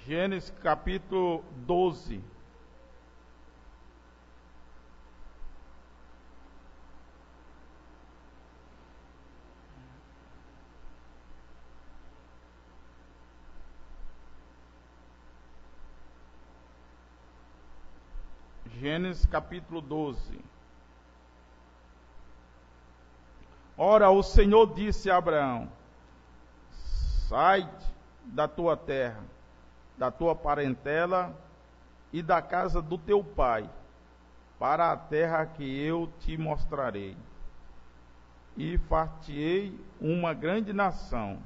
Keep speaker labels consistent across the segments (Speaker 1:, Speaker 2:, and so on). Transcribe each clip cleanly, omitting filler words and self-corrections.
Speaker 1: Gênesis capítulo 12. Gênesis capítulo 12. Ora, o Senhor disse a Abraão: sai da tua terra, da tua parentela e da casa do teu pai, para a terra que eu te mostrarei. E far-te-ei uma grande nação,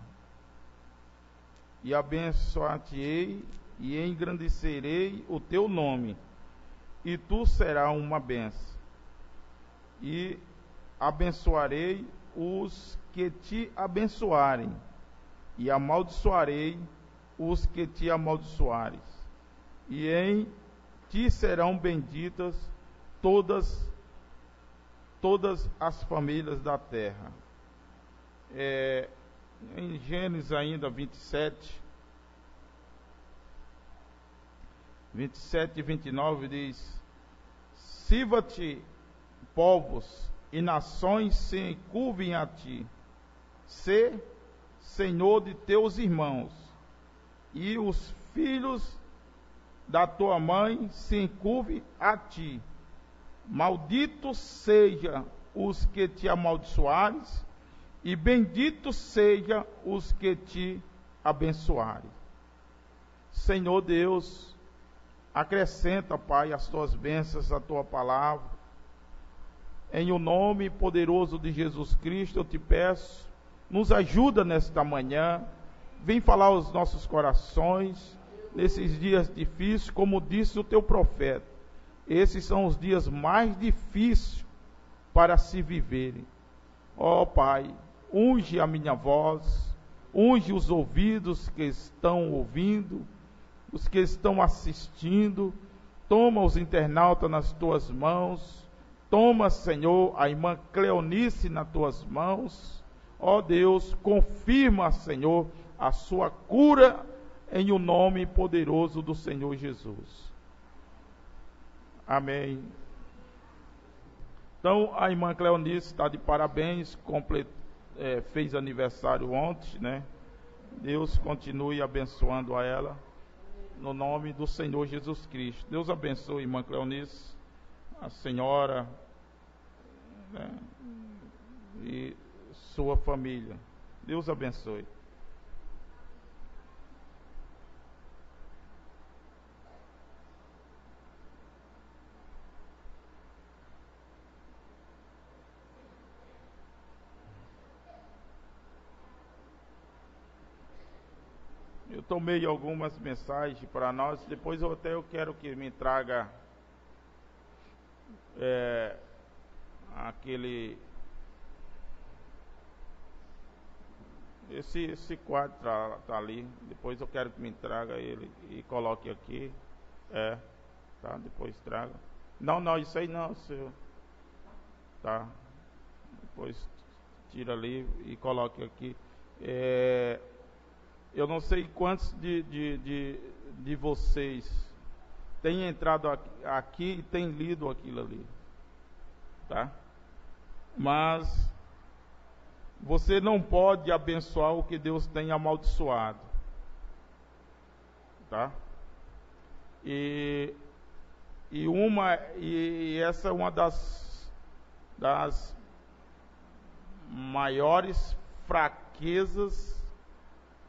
Speaker 1: e abençoar-te-ei e engrandecerei o teu nome, e tu serás uma bênção. E abençoarei os que te abençoarem, e amaldiçoarei os que te amaldiçoares. E em ti serão benditas todas as famílias da terra. Em Gênesis ainda 27 e 29 diz: sirva-te povos e nações se encurvem a ti, sê senhor de teus irmãos, e os filhos da tua mãe se encurvem a ti. Malditos sejam os que te amaldiçoares, e benditos sejam os que te abençoarem. Senhor Deus, acrescenta, Pai, as tuas bênçãos à tua palavra. Em o nome poderoso de Jesus Cristo, eu te peço, nos ajuda nesta manhã. Vem falar aos nossos corações, nesses dias difíceis, como disse o teu profeta. Esses são os dias mais difíceis para se viverem. Ó Pai, unge a minha voz, unge os ouvidos que estão ouvindo, os que estão assistindo. Toma os internautas nas tuas mãos. Toma, Senhor, a irmã Cleonice nas tuas mãos. Ó Deus, confirma, Senhor, a sua cura em o nome poderoso do Senhor Jesus. Amém. Então, a irmã Cleonice está de parabéns, fez aniversário ontem, né? Deus continue abençoando a ela, no nome do Senhor Jesus Cristo. Deus abençoe, irmã Cleonice, a senhora, né, e sua família. Deus abençoe. Eu tomei algumas mensagens para nós. Depois eu quero que me traga esse quadro tá ali. Depois eu quero que me traga ele e coloque aqui. Tá? Depois traga. Não, isso aí não, senhor. Tá? Depois tira ali e coloque aqui. Eu não sei quantos de vocês têm entrado aqui e têm lido aquilo ali, tá? Mas você não pode abençoar o que Deus tem amaldiçoado, tá? E essa é uma das maiores fraquezas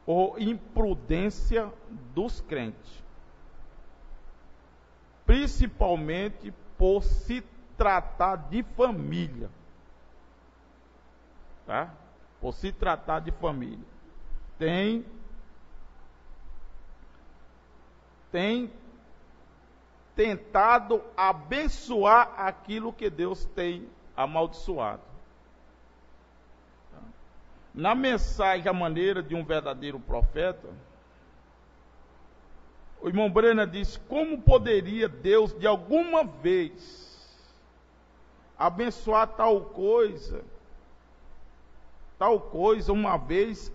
Speaker 1: ou imprudência dos crentes, principalmente por se tratar de família, tá? Por se tratar de família, tem tentado abençoar aquilo que Deus tem amaldiçoado. Na mensagem A Maneira de um Verdadeiro Profeta, o irmão Brenner diz: como poderia Deus de alguma vez abençoar tal coisa, uma vez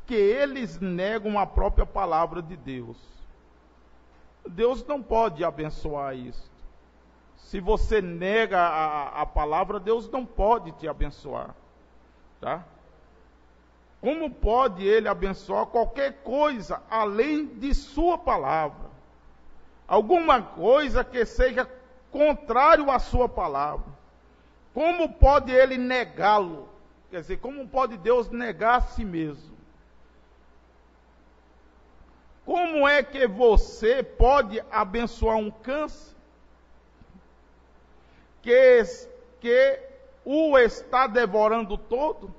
Speaker 1: que eles negam a própria palavra de Deus? Deus não pode abençoar isso. Se você nega a palavra, Deus não pode te abençoar. Tá? Como pode Ele abençoar qualquer coisa além de sua palavra? Alguma coisa que seja contrário à sua palavra. Como pode Ele negá-lo? Quer dizer, como pode Deus negar a si mesmo? Como é que você pode abençoar um câncer que o está devorando todo?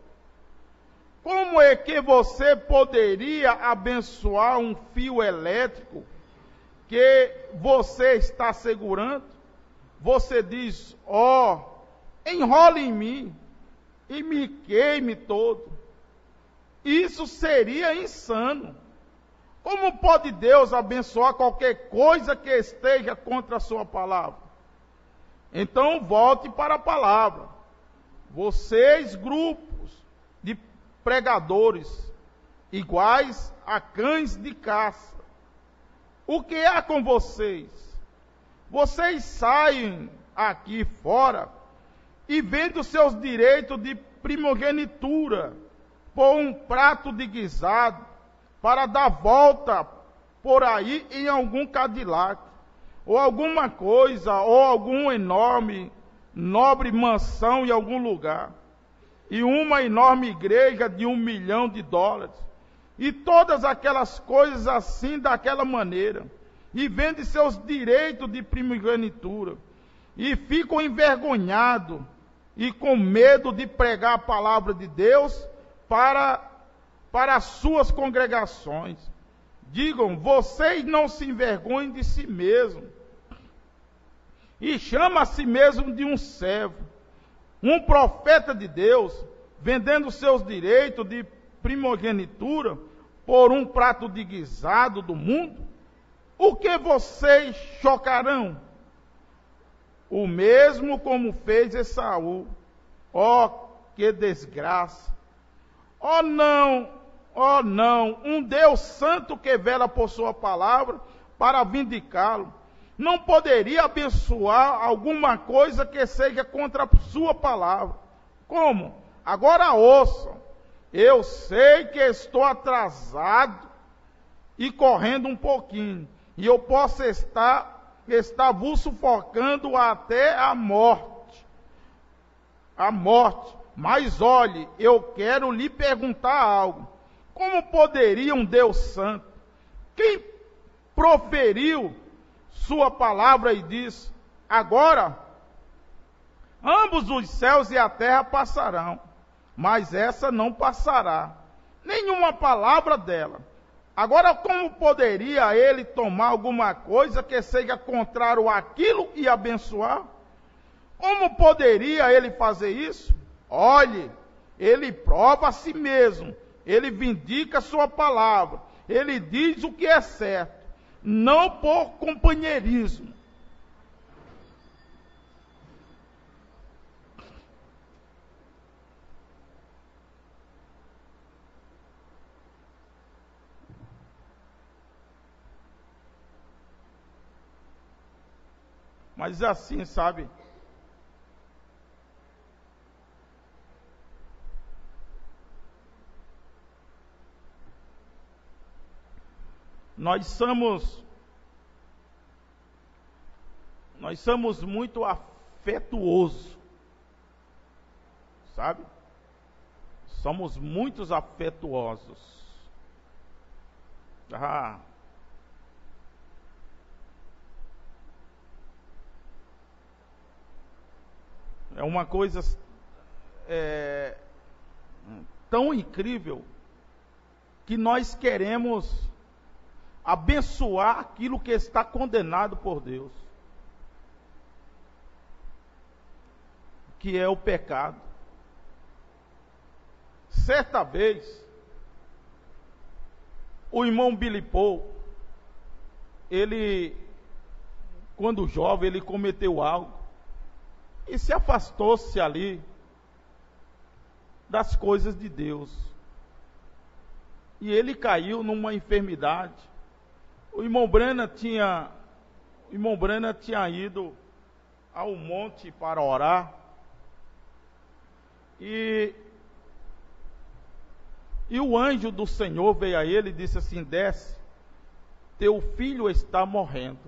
Speaker 1: Como é que você poderia abençoar um fio elétrico que você está segurando? Você diz, enrole em mim e me queime todo. Isso seria insano. Como pode Deus abençoar qualquer coisa que esteja contra a sua palavra? Então volte para a palavra. Vocês, grupos de pregadores, iguais a cães de caça. O que há com vocês? Vocês saem aqui fora e vendem os seus direitos de primogenitura por um prato de guisado para dar volta por aí em algum Cadillac, ou alguma coisa, ou algum nobre mansão em algum lugar, e uma enorme igreja de $1 milhão, e todas aquelas coisas assim, daquela maneira, e vende seus direitos de primogenitura, e ficam envergonhados, e com medo de pregar a palavra de Deus para as suas congregações. Digam, vocês não se envergonhem de si mesmos, e chama a si mesmo de um servo, um profeta de Deus, vendendo seus direitos de primogenitura por um prato de guisado do mundo? O que vocês chocarão? O mesmo como fez Esaú. Que desgraça! Não, um Deus santo que vela por sua palavra para vindicá-lo, não poderia abençoar alguma coisa que seja contra a sua palavra. Como? Agora ouçam, eu sei que estou atrasado e correndo um pouquinho, e eu posso estar vos sufocando até a morte. Mas olhe, eu quero lhe perguntar algo. Como poderia um Deus santo, quem proferiu sua palavra e disse, agora, ambos os céus e a terra passarão, mas essa não passará, nenhuma palavra dela. Agora, como poderia ele tomar alguma coisa que seja contrário àquilo e abençoar? Como poderia ele fazer isso? Olhe, ele prova a si mesmo, ele vindica a sua palavra, ele diz o que é certo, não por companheirismo. Mas assim, sabe? Nós somos muito afetuosos, sabe? Somos muito afetuosos. É uma coisa tão incrível que nós queremos abençoar aquilo que está condenado por Deus, que é o pecado. Certa vez, o irmão Billy Paul, quando jovem, ele cometeu algo e se afastou-se ali das coisas de Deus. E ele caiu numa enfermidade. O irmão Branham tinha o irmão Brana tinha ido ao monte para orar, e o anjo do Senhor veio a ele e disse assim: desce, teu filho está morrendo.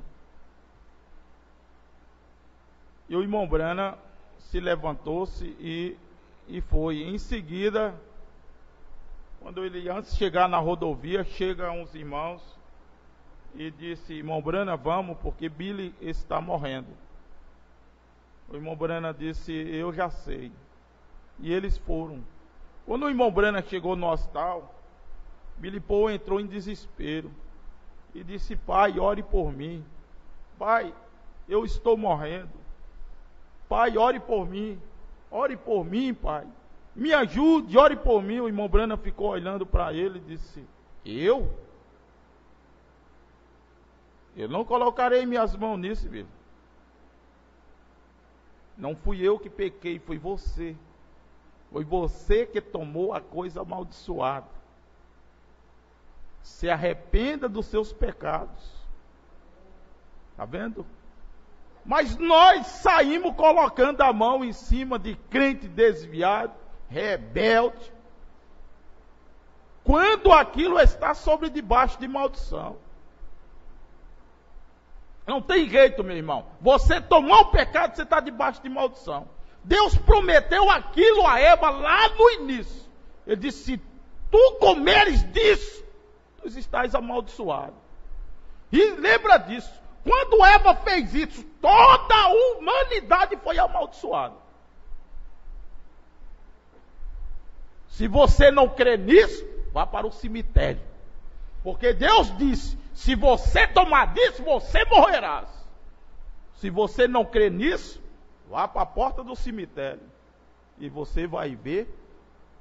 Speaker 1: E o irmão Brana se levantou-se e foi. Em seguida, quando ele, antes de chegar na rodovia, chega uns irmãos e disse: irmão Brana, vamos, porque Billy está morrendo. O irmão Brana disse: eu já sei. E eles foram. Quando o irmão Brana chegou no hospital, Billy Paul entrou em desespero e disse: pai, ore por mim. Pai, eu estou morrendo. Pai, ore por mim. Ore por mim, pai. Me ajude, ore por mim. O irmão Brana ficou olhando para ele e disse: eu não colocarei minhas mãos nisso, Billy. Não fui eu que pequei, foi você. Foi você que tomou a coisa amaldiçoada. Se arrependa dos seus pecados. Está vendo? Mas nós saímos colocando a mão em cima de crente desviado, rebelde, quando aquilo está sobre debaixo de maldição. Não tem jeito, meu irmão. Você tomou o pecado, você está debaixo de maldição. Deus prometeu aquilo a Eva lá no início. Ele disse: se tu comeres disso, tu estás amaldiçoado. E lembra disso. Quando Eva fez isso, toda a humanidade foi amaldiçoada. Se você não crê nisso, vá para o cemitério. Porque Deus disse: se você tomar disso, você morrerás. Se você não crê nisso, vá para a porta do cemitério. E você vai ver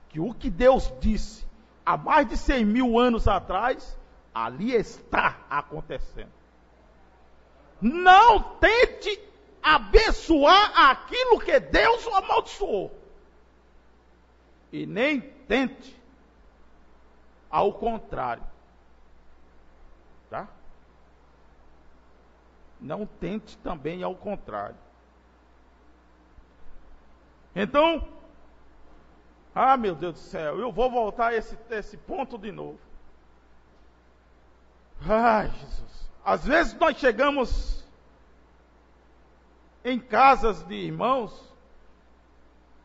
Speaker 1: que o que Deus disse há mais de 100.000 anos atrás, ali está acontecendo. Não tente abençoar aquilo que Deus o amaldiçoou. E nem tente ao contrário. Tá? Não tente também ao contrário. Então, meu Deus do céu, eu vou voltar a esse ponto de novo. Ai, Jesus. Às vezes nós chegamos em casas de irmãos,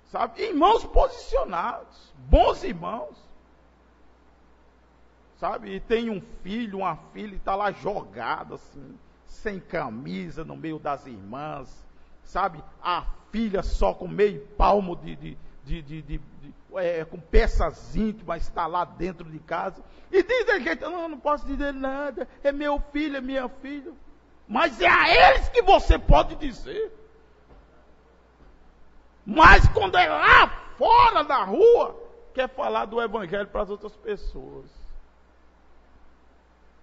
Speaker 1: sabe? Irmãos posicionados, bons irmãos, sabe? E tem um filho, uma filha, e está lá jogado assim, sem camisa no meio das irmãs, sabe? A filha só com meio palmo com peças íntimas, está lá dentro de casa. E diz a gente: não posso dizer nada, é meu filho, é minha filha. Mas é a eles que você pode dizer. Mas quando é lá fora da rua, quer falar do evangelho para as outras pessoas.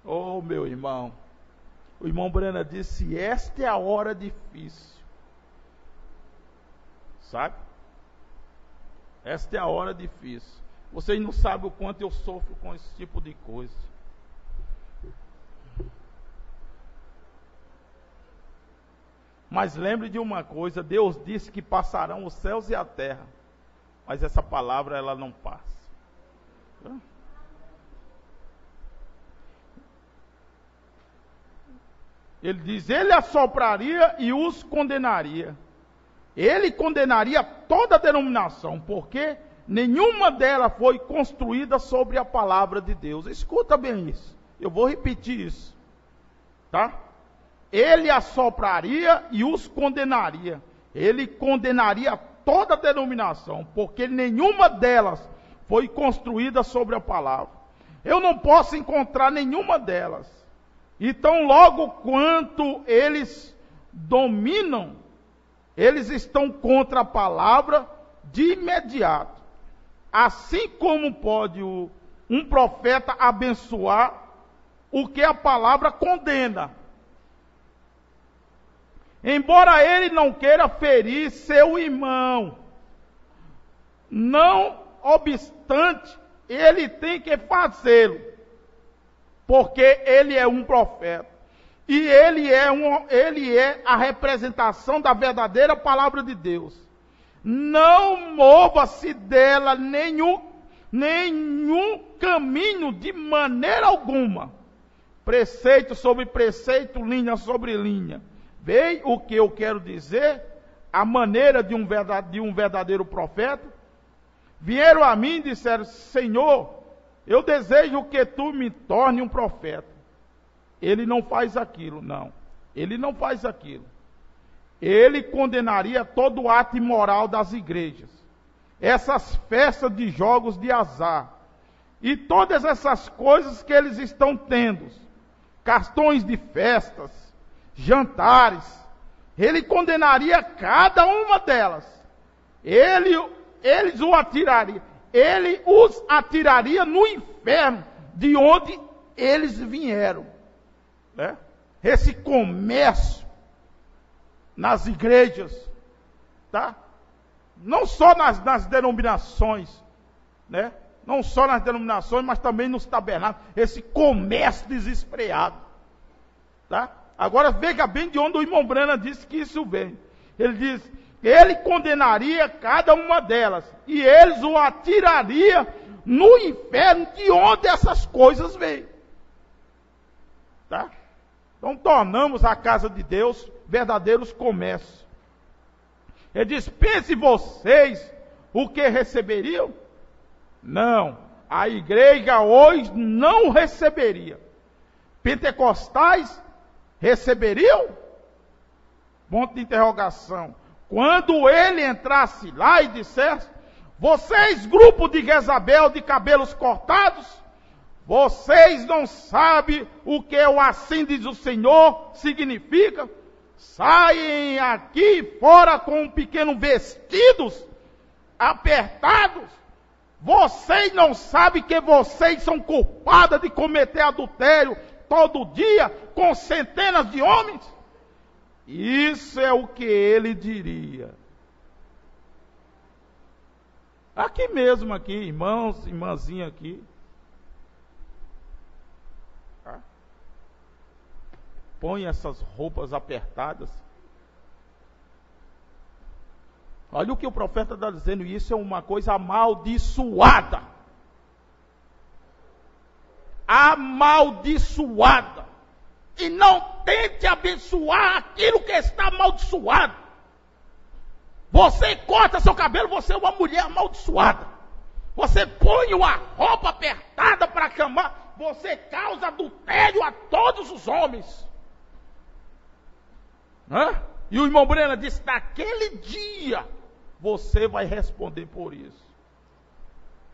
Speaker 1: Oh, meu irmão, o irmão Brana disse: esta é a hora difícil. Sabe? Esta é a hora difícil. Vocês não sabem o quanto eu sofro com esse tipo de coisa. Mas lembre de uma coisa: Deus disse que passarão os céus e a terra, mas essa palavra ela não passa. Ele diz: ele assopraria e os condenaria. Ele condenaria toda a denominação, porque nenhuma delas foi construída sobre a palavra de Deus. Escuta bem isso. Eu vou repetir isso. Tá? Ele assopraria e os condenaria. Ele condenaria toda a denominação, porque nenhuma delas foi construída sobre a palavra. Eu não posso encontrar nenhuma delas. Então, logo quanto eles dominam, eles estão contra a palavra de imediato. Assim como pode um profeta abençoar o que a palavra condena. Embora ele não queira ferir seu irmão, não obstante, ele tem que fazê-lo, porque ele é um profeta. e ele é a representação da verdadeira palavra de Deus. Não mova-se dela nenhum caminho de maneira alguma. Preceito sobre preceito, linha sobre linha. Veio o que eu quero dizer? A maneira de um verdadeiro profeta. Vieram a mim e disseram: Senhor, eu desejo que tu me torne um profeta. Ele não faz aquilo, não. Ele não faz aquilo. Ele condenaria todo o ato imoral das igrejas. Essas festas de jogos de azar. E todas essas coisas que eles estão tendo. Cartões de festas, jantares. Ele condenaria cada uma delas. Ele os atiraria no inferno, de onde eles vieram. Né? Esse comércio nas igrejas, tá? Não só nas denominações, né? Não só nas denominações, mas também nos tabernáculos. Esse comércio desesperado, tá? Agora veja bem de onde o irmão Branham disse que isso vem. Ele diz: ele condenaria cada uma delas, e eles o atiraria no inferno, de onde essas coisas vêm. Tá? Então tornamos a casa de Deus verdadeiros comércios. Ele diz: pense vocês o que receberiam? Não, a igreja hoje não receberia. Pentecostais receberiam? Ponto de interrogação. Quando ele entrasse lá e dissesse: vocês, grupo de Jezabel de cabelos cortados, vocês não sabem o que o assim diz o Senhor significa? Saem aqui fora com um pequeno vestidos apertados. Vocês não sabem que vocês são culpadas de cometer adultério todo dia com centenas de homens? Isso é o que ele diria. Aqui mesmo, aqui, irmãos, irmãzinha aqui. Tá? Põe essas roupas apertadas. Olha o que o profeta está dizendo, isso é uma coisa amaldiçoada. Amaldiçoada. E não tente abençoar aquilo que está amaldiçoado. Você corta seu cabelo, você é uma mulher amaldiçoada. Você põe uma roupa apertada para camar, você causa adultério a todos os homens. E o irmão Brena disse: naquele dia você vai responder por isso.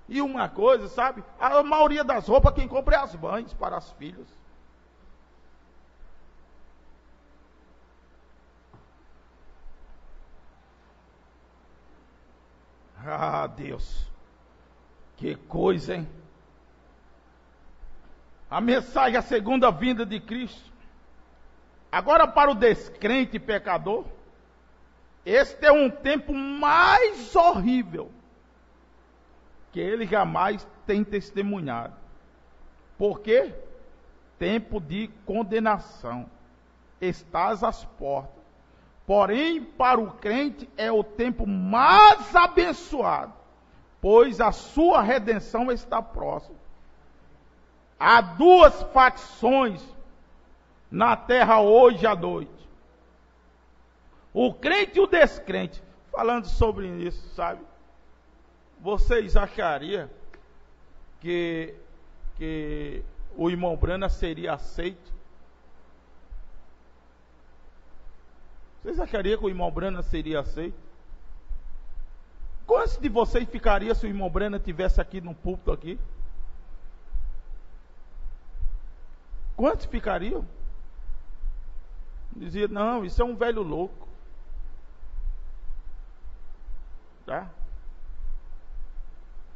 Speaker 1: E uma coisa, sabe? A maioria das roupas quem compra é as mães para as filhas. Ah, Deus, que coisa, hein? A mensagem, a segunda vinda de Cristo. Agora, para o descrente e pecador, este é um tempo mais horrível que ele jamais tem testemunhado. Por quê? Tempo de condenação. Estás às portas. Porém, para o crente é o tempo mais abençoado, pois a sua redenção está próxima. Há duas facções na terra hoje à noite. O crente e o descrente. Falando sobre isso, sabe? Vocês achariam que o irmão Brana seria aceito? Vocês achariam que o irmão Brana seria aceito? Quantos de vocês ficariam se o irmão Brana estivesse aqui no púlpito aqui? Quantos ficariam? Dizia: não, isso é um velho louco. Tá?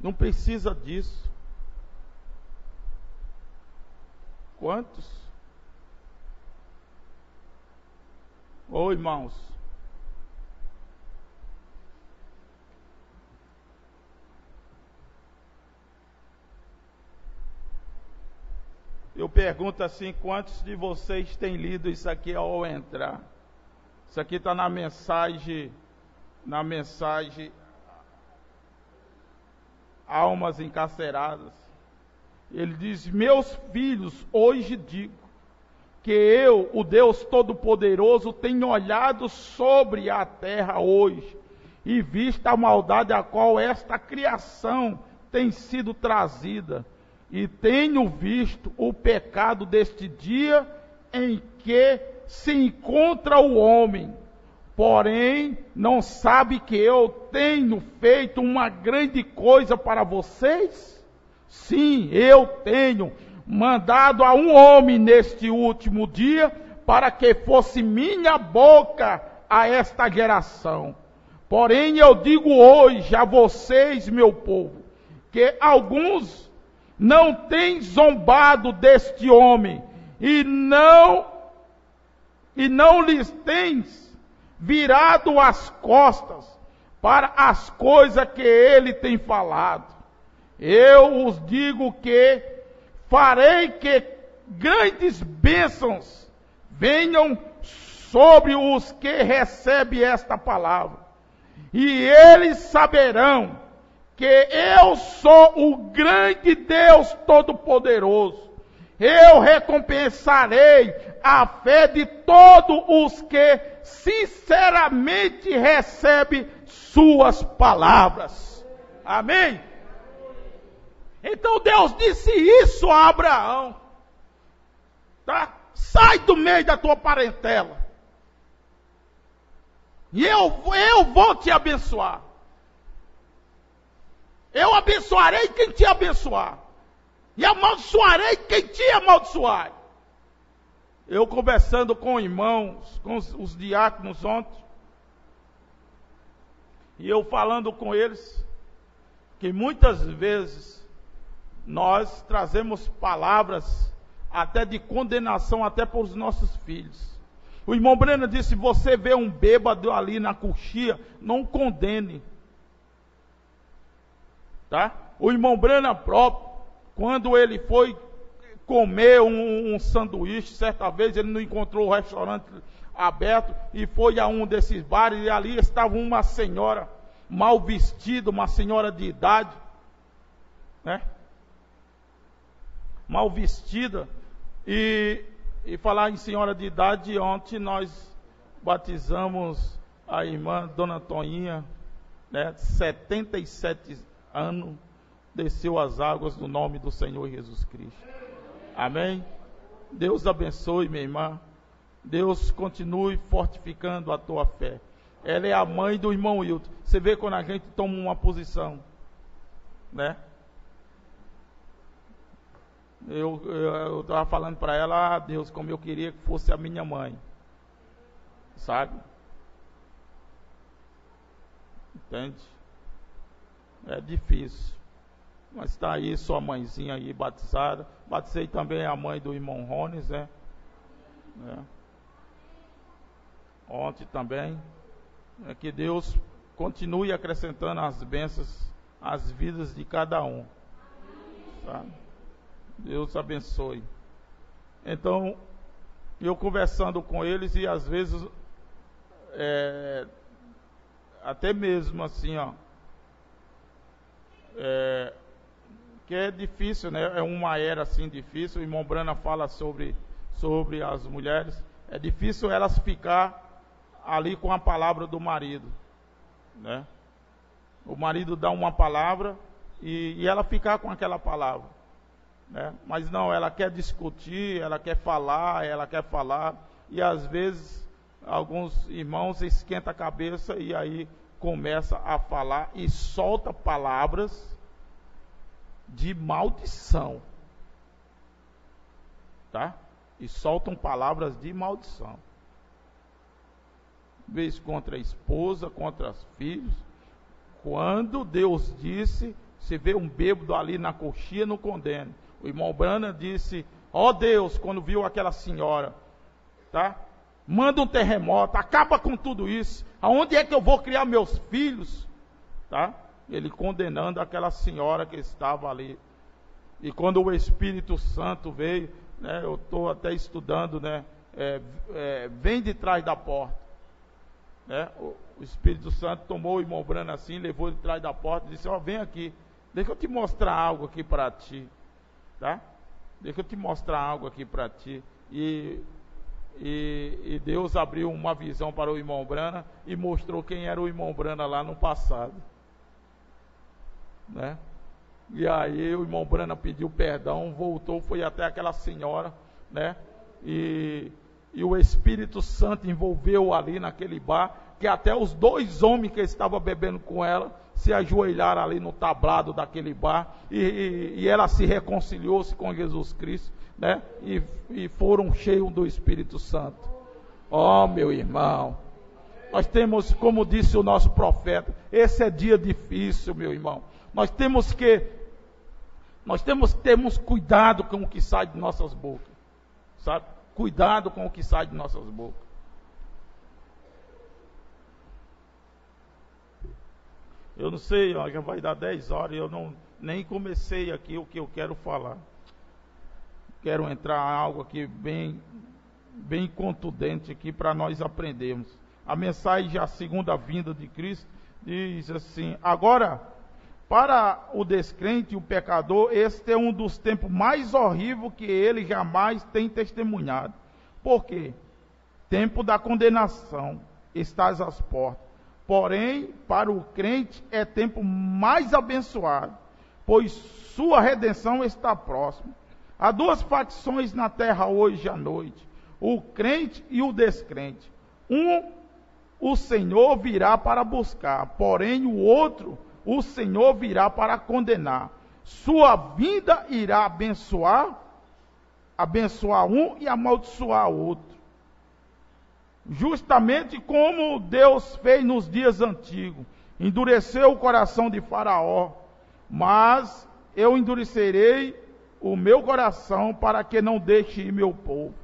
Speaker 1: Não precisa disso. Quantos? Ô irmãos, eu pergunto assim, quantos de vocês têm lido isso aqui ao entrar? Isso aqui está na mensagem Almas Encarceradas. Ele diz: meus filhos, hoje digo que eu, o Deus Todo-Poderoso, tenho olhado sobre a terra hoje e visto a maldade a qual esta criação tem sido trazida, e tenho visto o pecado deste dia em que se encontra o homem. Porém, não sabe que eu tenho feito uma grande coisa para vocês? Sim, eu tenho mandado a um homem neste último dia para que fosse minha boca a esta geração. Porém, eu digo hoje a vocês, meu povo, que alguns não têm zombado deste homem e não lhes tens virado as costas para as coisas que ele tem falado. Eu os digo que farei que grandes bênçãos venham sobre os que recebem esta palavra, e eles saberão que eu sou o grande Deus Todo-Poderoso. Eu recompensarei a fé de todos os que sinceramente recebem suas palavras. Amém? Então Deus disse isso a Abraão, tá? Sai do meio da tua parentela, e eu vou te abençoar. Eu abençoarei quem te abençoar, e amaldiçoarei quem te amaldiçoar. Eu conversando com irmãos, com os diáconos ontem, e eu falando com eles, que muitas vezes nós trazemos palavras até de condenação até para os nossos filhos. O irmão Breno disse: você vê um bêbado ali na coxia, não condene. Tá? O irmão Breno próprio, quando ele foi comer um sanduíche, certa vez ele não encontrou o restaurante aberto e foi a um desses bares, e ali estava uma senhora mal vestida, uma senhora de idade, né? Mal vestida. E falar em senhora de idade, ontem nós batizamos a irmã Dona Toninha, né? 77 anos, desceu as águas no nome do Senhor Jesus Cristo. Amém? Deus abençoe, minha irmã. Deus continue fortificando a tua fé. Ela é a mãe do irmão Wilton. Você vê quando a gente toma uma posição, né? Eu estava falando para ela: Deus, como eu queria que fosse a minha mãe, sabe? Entende? É difícil, mas está aí sua mãezinha aí batizada. Batizei também a mãe do irmão Rones, né? Ontem também. Que Deus continue acrescentando as bênçãos às vidas de cada um, sabe? Deus abençoe. Então, eu conversando com eles, e às vezes até mesmo assim, que é difícil, né? É uma era assim difícil. O irmão Brana fala sobre as mulheres. É difícil elas ficar ali com a palavra do marido, né? O marido dá uma palavra e ela ficar com aquela palavra, né? Mas não, ela quer discutir, ela quer falar, e às vezes alguns irmãos esquentam a cabeça e aí começa a falar e solta palavras de maldição, tá? E soltam palavras de maldição, vez contra a esposa, contra os filhos. Quando Deus disse: se vê um bêbado ali na coxia, não condene. O irmão Brana disse: ó Deus, quando viu aquela senhora, tá? Manda um terremoto, acaba com tudo isso. Aonde é que eu vou criar meus filhos? Tá? Ele condenando aquela senhora que estava ali. E quando o Espírito Santo veio, né, eu estou até estudando, né, vem de trás da porta. Né, o Espírito Santo tomou o irmão Brana assim, levou de trás da porta e disse: ó, vem aqui, deixa eu te mostrar algo aqui para ti, tá? Deixa eu te mostrar algo aqui para ti. E Deus abriu uma visão para o irmão Brana e mostrou quem era o irmão Brana lá no passado, né? E aí o irmão Brana pediu perdão, voltou, foi até aquela senhora, né? E o Espírito Santo envolveu ali naquele bar, que até os 2 homens que estavam bebendo com ela se ajoelharam ali no tablado daquele bar, e ela se reconciliou-se com Jesus Cristo, né? E foram cheios do Espírito Santo. Oh, meu irmão, nós temos, como disse o nosso profeta, esse é dia difícil, meu irmão. Nós temos que termos cuidado com o que sai de nossas bocas, sabe? Cuidado com o que sai de nossas bocas. Eu não sei, ó, já vai dar 10 horas e eu nem comecei aqui o que eu quero falar. Quero entrar em algo aqui bem contundente aqui para nós aprendermos. A mensagem, a segunda vinda de Cristo, diz assim: agora, para o descrente e o pecador, este é um dos tempos mais horríveis que ele jamais tem testemunhado. Por quê? Tempo da condenação estás às portas. Porém, para o crente é tempo mais abençoado, pois sua redenção está próxima. Há 2 facções na terra hoje à noite: o crente e o descrente. O Senhor virá para buscar, porém o outro, o Senhor virá para condenar. Sua vinda irá abençoar um e amaldiçoar outro. Justamente como Deus fez nos dias antigos, endureceu o coração de Faraó, mas eu endurecerei o meu coração para que não deixe ir meu povo.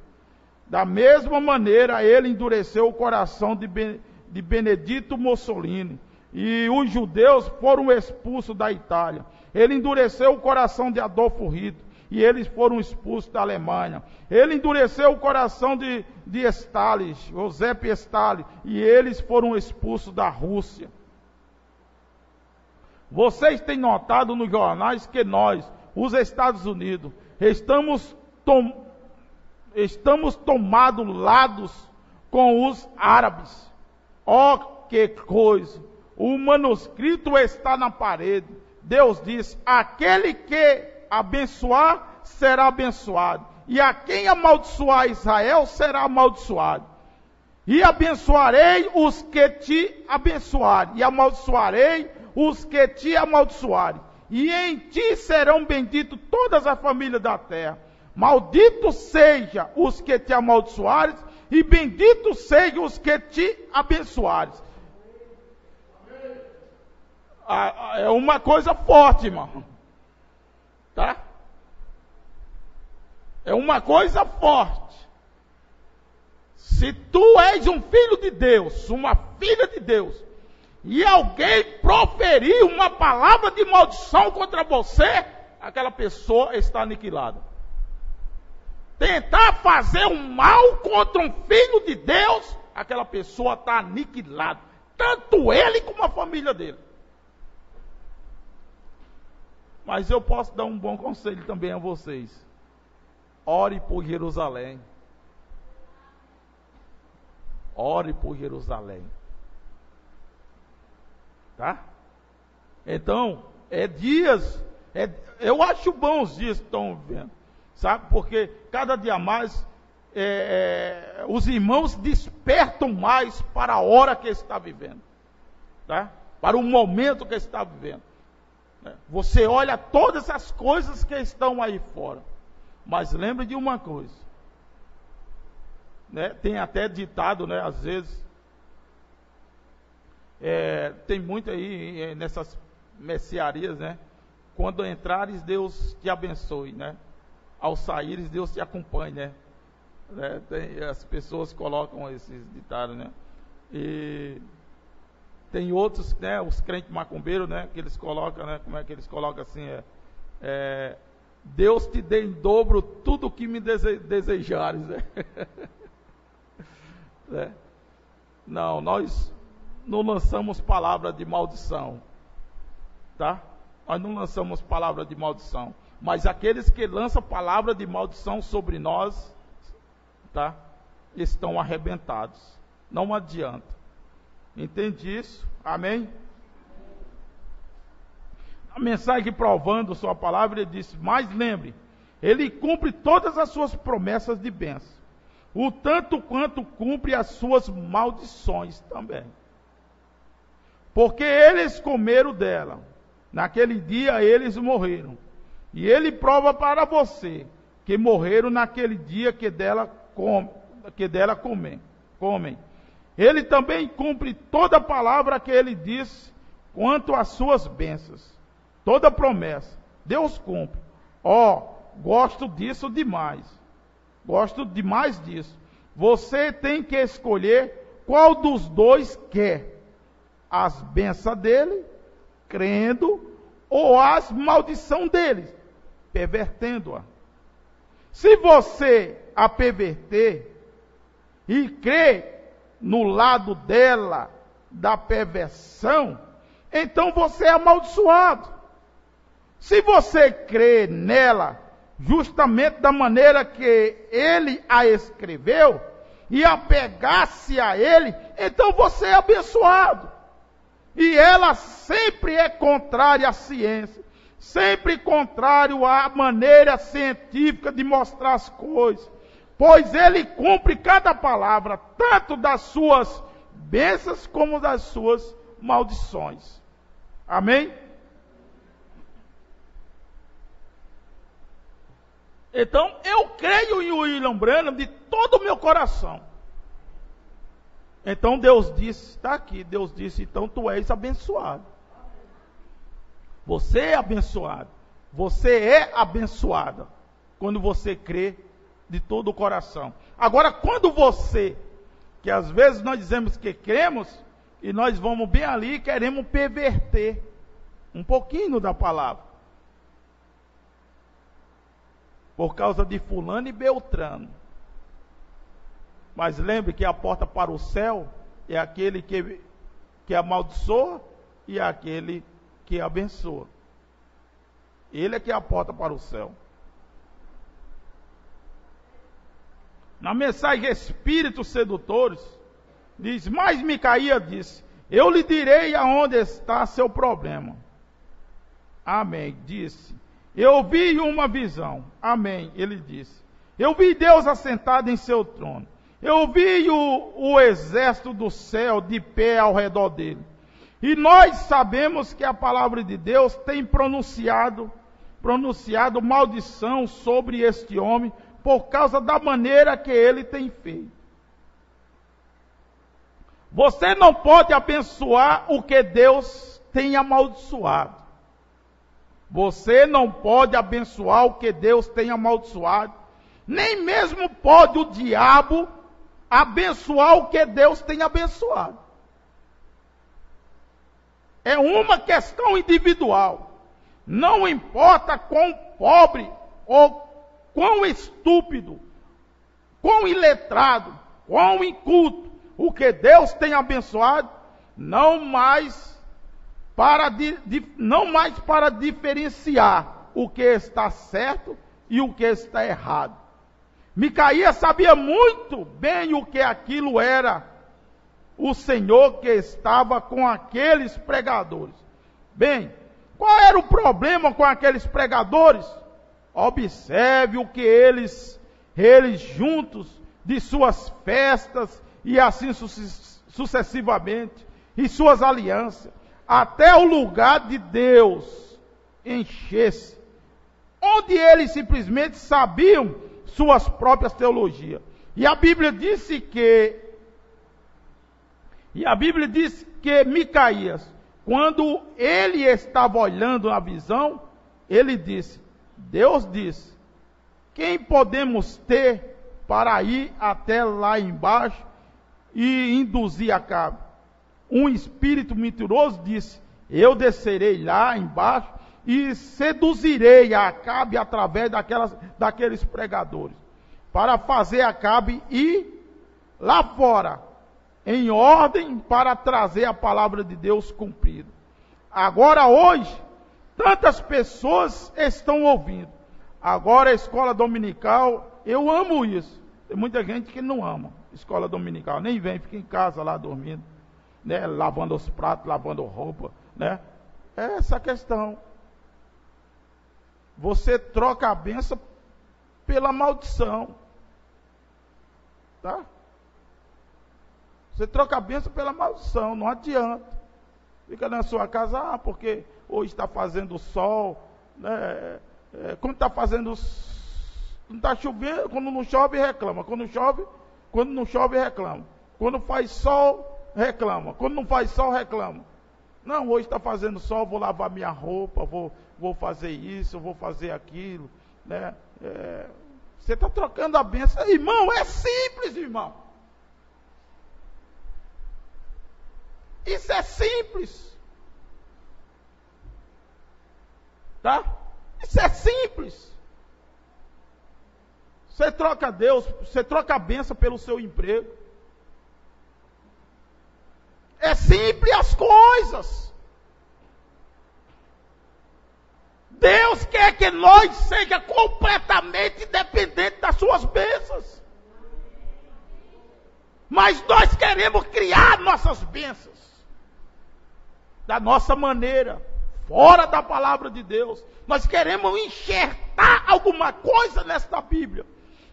Speaker 1: Da mesma maneira, ele endureceu o coração de Benedito Mussolini, e os judeus foram expulsos da Itália. Ele endureceu o coração de Adolfo Hitler, e eles foram expulsos da Alemanha. Ele endureceu o coração de Stalin, Joseph Stalin, e eles foram expulsos da Rússia. Vocês têm notado nos jornais que nós, os Estados Unidos, estamos tomados lados com os árabes. Oh, que coisa! O manuscrito está na parede. Deus diz: aquele que abençoar será abençoado, e a quem amaldiçoar Israel será amaldiçoado. E abençoarei os que te abençoarem, e amaldiçoarei os que te amaldiçoarem. E em ti serão benditos todas as famílias da terra. Maldito seja os que te amaldiçoarem, e bendito sejam os que te abençoarem. É uma coisa forte, irmão. Tá? É uma coisa forte. Se tu és um filho de Deus, uma filha de Deus, e alguém proferir uma palavra de maldição contra você, aquela pessoa está aniquilada. Tentar fazer um mal contra um filho de Deus, aquela pessoa está aniquilada. Tanto ele como a família dele. Mas eu posso dar um bom conselho também a vocês. Ore por Jerusalém. Ore por Jerusalém. Tá? Então, eu acho bons os dias que estão vivendo. Sabe? Porque cada dia mais os irmãos despertam mais para a hora que está vivendo. Tá? Para o momento que está vivendo. Você olha todas as coisas que estão aí fora, mas lembre de uma coisa, né? Tem até ditado, né? Às vezes tem muito aí nessas mercearias, né? Quando entrares, Deus te abençoe, né? Ao saíres, Deus te acompanhe, né? As pessoas colocam esses ditados, né? E tem outros, né, os crentes macumbeiros, né, que eles colocam, né, como é que eles colocam assim, Deus te dê em dobro tudo o que me desejares. Né? Né? Não, nós não lançamos palavra de maldição, tá? Nós não lançamos palavra de maldição, mas aqueles que lançam palavra de maldição sobre nós, tá? Estão arrebentados. Não adianta. Entende isso? Amém? A mensagem provando sua palavra, ele disse: mas lembre, ele cumpre todas as suas promessas de bênção, o tanto quanto cumpre as suas maldições também. Porque eles comeram dela, naquele dia eles morreram. E ele prova para você que morreram naquele dia que dela comem. Ele também cumpre toda palavra que ele disse quanto às suas bênçãos. Toda promessa, Deus cumpre. Gosto disso demais. Gosto demais disso. Você tem que escolher qual dos dois quer. As bênçãos dele, crendo, ou as maldição dele, pervertendo-a. Se você a perverter e crer no lado dela, da perversão, então você é amaldiçoado. Se você crê nela, justamente da maneira que ele a escreveu, e apegar-se a ele, então você é abençoado. E ela sempre é contrária à ciência, sempre contrário à maneira científica de mostrar as coisas, pois ele cumpre cada palavra, tanto das suas bênçãos como das suas maldições. Amém? Então, eu creio em William Branham de todo o meu coração. Então Deus disse, está aqui, Deus disse, então tu és abençoado. Você é abençoado. Você é abençoada quando você crê de todo o coração. Agora, quando você, que às vezes nós dizemos que cremos, e nós vamos bem ali e queremos perverter um pouquinho da palavra. Por causa de fulano e beltrano. Mas lembre que a porta para o céu é aquele que amaldiçoa e aquele que abençoa. Ele é que é a porta para o céu. Na mensagem Espíritos Sedutores, diz: mas Micaías disse: eu lhe direi aonde está seu problema. Amém. Disse: eu vi uma visão. Amém. Ele disse: eu vi Deus assentado em seu trono. Eu vi o exército do céu de pé ao redor dele. E nós sabemos que a palavra de Deus tem pronunciado maldição sobre este homem por causa da maneira que ele tem feito. Você não pode abençoar o que Deus tem amaldiçoado. Você não pode abençoar o que Deus tem amaldiçoado. Nem mesmo pode o diabo abençoar o que Deus tem abençoado. É uma questão individual. Não importa quão pobre ou quão estúpido, quão iletrado, quão inculto, o que Deus tem abençoado, não mais para diferenciar o que está certo e o que está errado. Micaías sabia muito bem o que aquilo era, o Senhor que estava com aqueles pregadores. Bem, qual era o problema com aqueles pregadores? Observe o que eles juntos de suas festas e assim sucessivamente, e suas alianças, até o lugar de Deus encher-se, onde eles simplesmente sabiam suas próprias teologias. E a Bíblia disse que Micaías, quando ele estava olhando a visão, ele disse: Deus disse, quem podemos ter para ir até lá embaixo e induzir a cabo? Um espírito mentiroso disse: eu descerei lá embaixo e seduzirei a Acabe através daqueles pregadores, para fazer Acabe ir lá fora, em ordem para trazer a palavra de Deus cumprida. Agora hoje, tantas pessoas estão ouvindo. Agora a escola dominical, eu amo isso. Tem muita gente que não ama escola dominical, nem vem, fica em casa lá dormindo, né, lavando os pratos, lavando roupa, né? É essa a questão. Você troca a bênção pela maldição, tá? Você troca a bênção pela maldição, não adianta. Fica na sua casa, porque hoje está fazendo sol, né? Quando está fazendo, não está chovendo, quando não chove reclama, quando não chove reclama, quando faz sol reclama, quando não faz sol reclama. Não, hoje está fazendo sol, vou lavar minha roupa, vou fazer isso, vou fazer aquilo, né? Você está trocando a bênção, irmão, é simples, irmão. Isso é simples, tá? Isso é simples. Você troca Deus, você troca a bênção pelo seu emprego. É simples as coisas. Deus quer que nós seja completamente dependentes das suas bênçãos. Mas nós queremos criar nossas bênçãos da nossa maneira, fora da palavra de Deus. Nós queremos enxertar alguma coisa nesta Bíblia.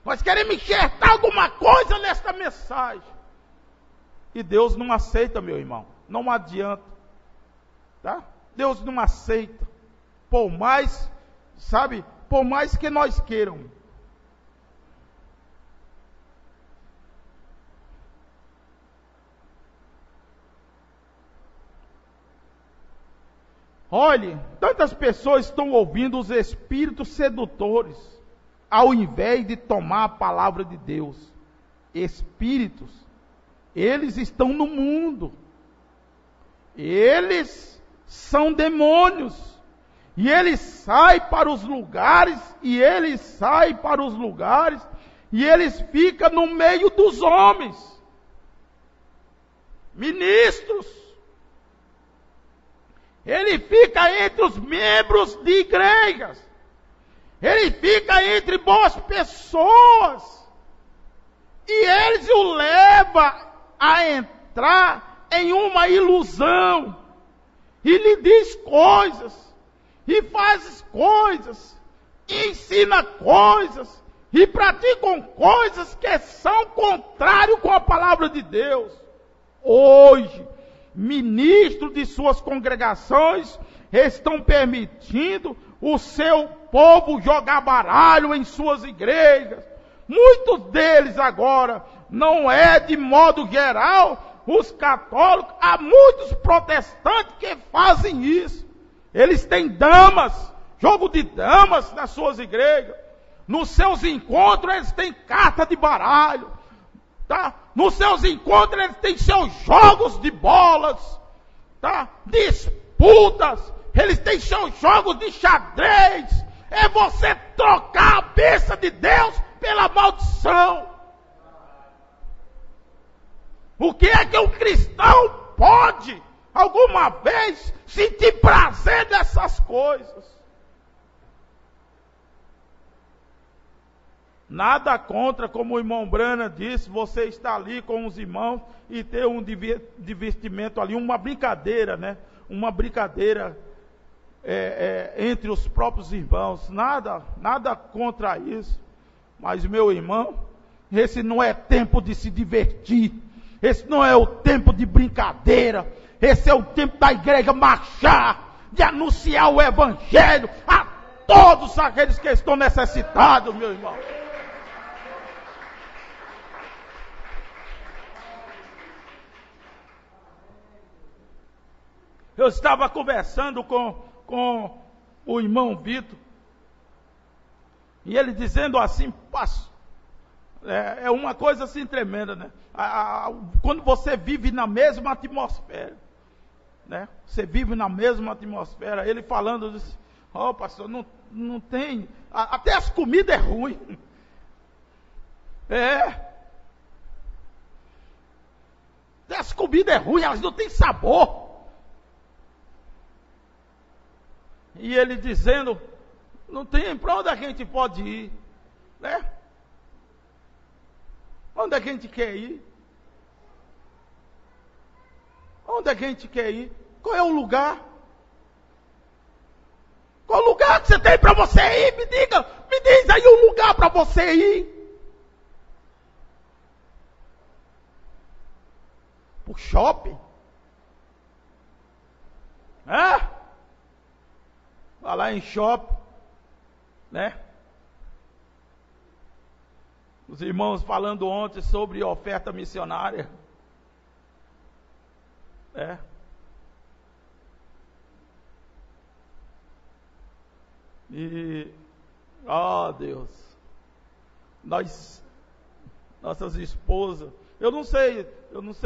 Speaker 1: Nós queremos enxertar alguma coisa nesta mensagem. E Deus não aceita, meu irmão. Não adianta. Tá? Deus não aceita. Por mais, sabe, por mais que nós queiramos. Olhe, tantas pessoas estão ouvindo os espíritos sedutores, ao invés de tomar a palavra de Deus. Espíritos, eles estão no mundo. Eles são demônios. E eles saem para os lugares, e eles ficam no meio dos homens. Ministros. Ele fica entre os membros de igrejas. Ele fica entre boas pessoas. E eles o levam a entrar em uma ilusão. E lhe diz coisas. E faz coisas. E ensina coisas. E praticam coisas que são contrárias com a palavra de Deus. Hoje, ministros de suas congregações estão permitindo o seu povo jogar baralho em suas igrejas. Muitos deles agora, não é de modo geral, os católicos, há muitos protestantes que fazem isso. Eles têm damas, jogo de damas nas suas igrejas. Nos seus encontros eles têm carta de baralho. Tá? Nos seus encontros eles têm seus jogos de bolas, tá? Disputas, eles têm seus jogos de xadrez. É você trocar a bênção de Deus pela maldição. O que é que um cristão pode alguma vez sentir prazer dessas coisas? Nada contra, como o irmão Brana disse, você está ali com os irmãos e ter um divertimento ali, uma brincadeira, né? Uma brincadeira entre os próprios irmãos. Nada contra isso. Mas, meu irmão, esse não é tempo de se divertir. Esse não é o tempo de brincadeira. Esse é o tempo da igreja marchar, de anunciar o evangelho a todos aqueles que estão necessitados, meu irmão. Eu estava conversando com o irmão Vitor, e ele dizendo assim, é uma coisa assim tremenda, né? Quando você vive na mesma atmosfera, né? Você vive na mesma atmosfera, ele falando disso, Ó, pastor, não tem. Até as comidas é ruim. Até as comidas é ruim, elas não têm sabor. E ele dizendo, não tem para onde a gente pode ir, né? Onde é que a gente quer ir? Onde é que a gente quer ir? Qual é o lugar? Qual o lugar que você tem para você ir? Me diz aí um lugar para você ir. Pro shopping? Falar em shopping, né? Os irmãos falando ontem sobre oferta missionária. E, Deus, nossas esposas, eu não sei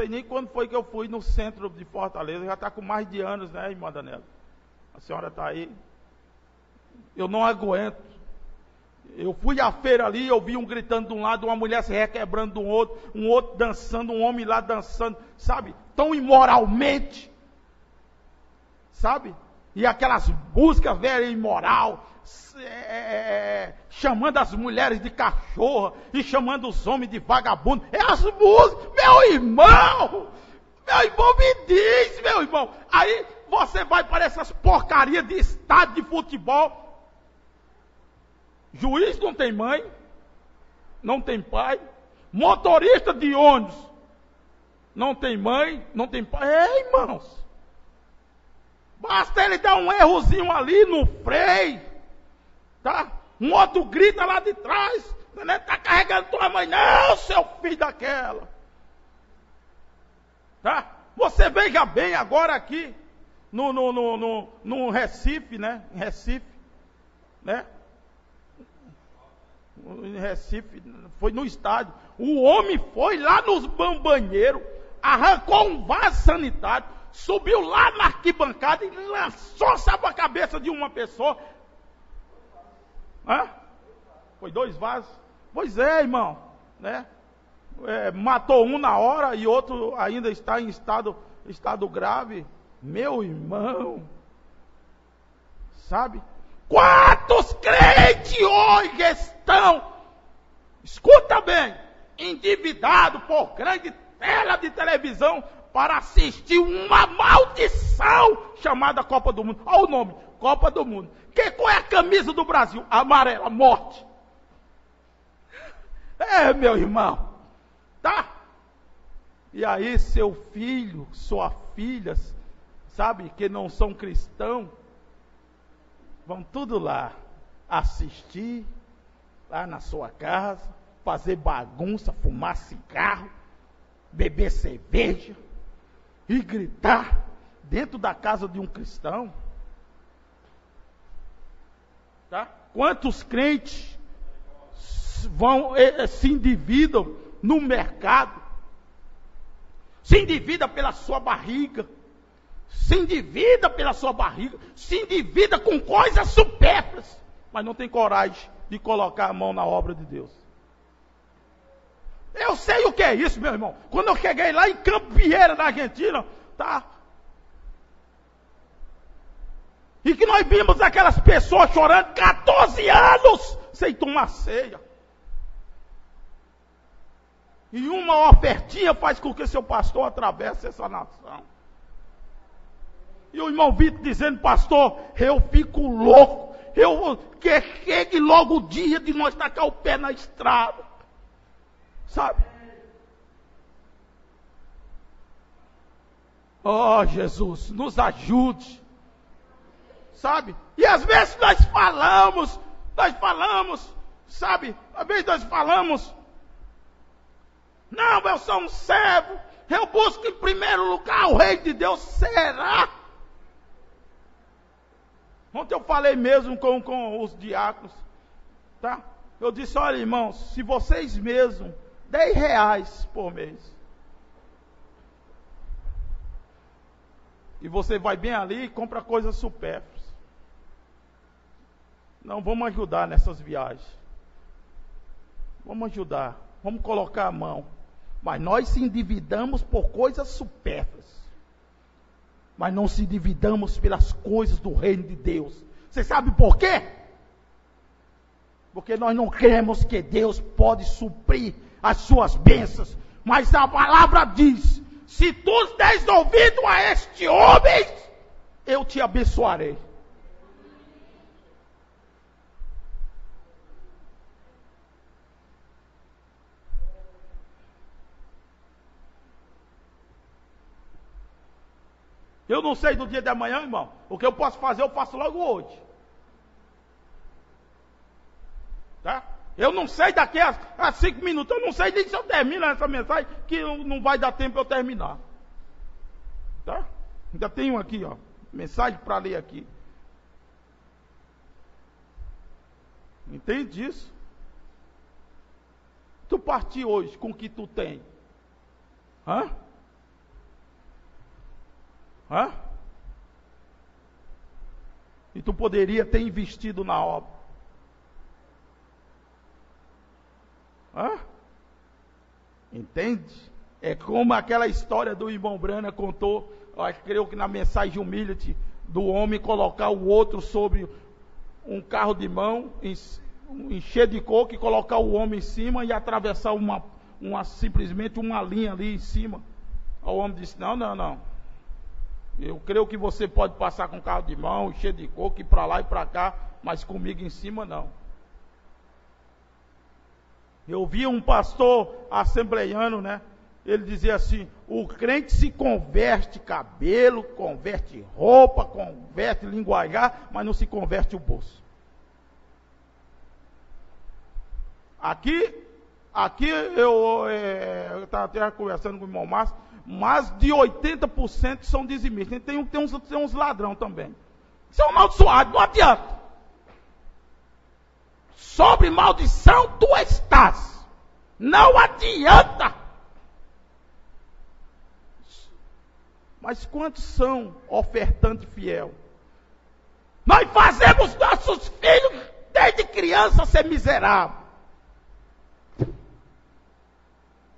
Speaker 1: nem quando foi que eu fui no centro de Fortaleza, já está com mais de anos, né, irmã Daniela? A senhora está aí. Eu não aguento. Eu fui à feira ali, eu vi um gritando de um lado, uma mulher se requebrando do outro, um outro dançando, um homem lá dançando, sabe? Tão imoralmente, sabe? E aquelas músicas velhas imoral, chamando as mulheres de cachorra e chamando os homens de vagabundo. É as músicas, meu irmão, me diz, meu irmão. Aí você vai para essas porcarias de estádio de futebol. Juiz não tem mãe, não tem pai. Motorista de ônibus não tem mãe, não tem pai. Irmãos, basta ele dar um errozinho ali no freio, tá? Um outro grita lá de trás, não está carregando tua mãe, não, seu filho daquela, tá? Você veja bem agora aqui no Recife, né? Em Recife, né? Em Recife, foi no estádio. O homem foi lá nos banheiros, arrancou um vaso sanitário, subiu lá na arquibancada e lançou, sabe, a cabeça de uma pessoa. Foi 2 vasos? Pois é, irmão, né? Matou um na hora e outro ainda está em estado grave. Meu irmão, sabe? Quantos crentes hoje estão, escuta bem, endividados por grande tela de televisão para assistir uma maldição chamada Copa do Mundo. Olha o nome, Copa do Mundo. Qual é a camisa do Brasil? Amarela, morte. Meu irmão, tá? E aí seu filho, sua filha, sabe, que não são cristãos, vão tudo lá assistir, lá na sua casa, fazer bagunça, fumar cigarro, beber cerveja e gritar dentro da casa de um cristão. Tá? Quantos crentes se endividam no mercado, se endivida pela sua barriga, se endivida com coisas supérfluas, mas não tem coragem de colocar a mão na obra de Deus. Eu sei o que é isso, meu irmão. Quando eu cheguei lá em Campo Vieira, na Argentina, tá? E que nós vimos aquelas pessoas chorando 14 anos sem tomar ceia. E uma ofertinha faz com que seu pastor atravesse essa nação. E o irmão Vitor dizendo, pastor, eu fico louco. Que chegue logo o dia de nós tacar o pé na estrada. Sabe? Oh, Jesus, nos ajude. Sabe? E às vezes nós falamos, sabe? Às vezes nós falamos, não, eu sou um servo, eu busco em primeiro lugar o reino de Deus. Será? Ontem eu falei mesmo com os diáconos, tá? Eu disse, olha irmãos, se vocês mesmos, R$10 por mês, e você vai bem ali e compra coisas supérfluas. Não, vamos ajudar nessas viagens. Vamos ajudar. Vamos colocar a mão. Mas nós se endividamos por coisas supérfluas. Mas não se endividamos pelas coisas do reino de Deus. Você sabe por quê? Porque nós não cremos que Deus pode suprir as suas bênçãos. Mas a palavra diz: se tu des ouvido a este homem, eu te abençoarei. Eu não sei do dia de amanhã, irmão. O que eu posso fazer, eu faço logo hoje. Tá? Eu não sei daqui a 5 minutos. Eu não sei nem se eu termino essa mensagem, que não vai dar tempo eu terminar. Tá? Ainda tenho aqui, ó, mensagem para ler aqui. Entende isso? Tu partir hoje com o que tu tem. Hã? Hã? E tu poderia ter investido na obra. Hã? Entende? É como aquela história do irmão Brana contou, creio que na mensagem humilde, do homem colocar o outro sobre um carro de mão, encher de coco e colocar o homem em cima e atravessar simplesmente uma linha ali em cima. O homem disse: não. Eu creio que você pode passar com carro de mão, cheio de coco, ir para lá e para cá, mas comigo em cima não. Eu vi um pastor assembleiano, né? Ele dizia assim: o crente se converte cabelo, converte roupa, converte linguajar, mas não se converte o bolso. Aqui eu estava até conversando com o irmão Márcio, mais de 80% são dizimistas. Tem uns ladrão também. São amaldiçoados, não adianta. Sobre maldição tu estás. Não adianta. Mas quantos são ofertantes fiel? Nós fazemos nossos filhos desde criança ser miserável.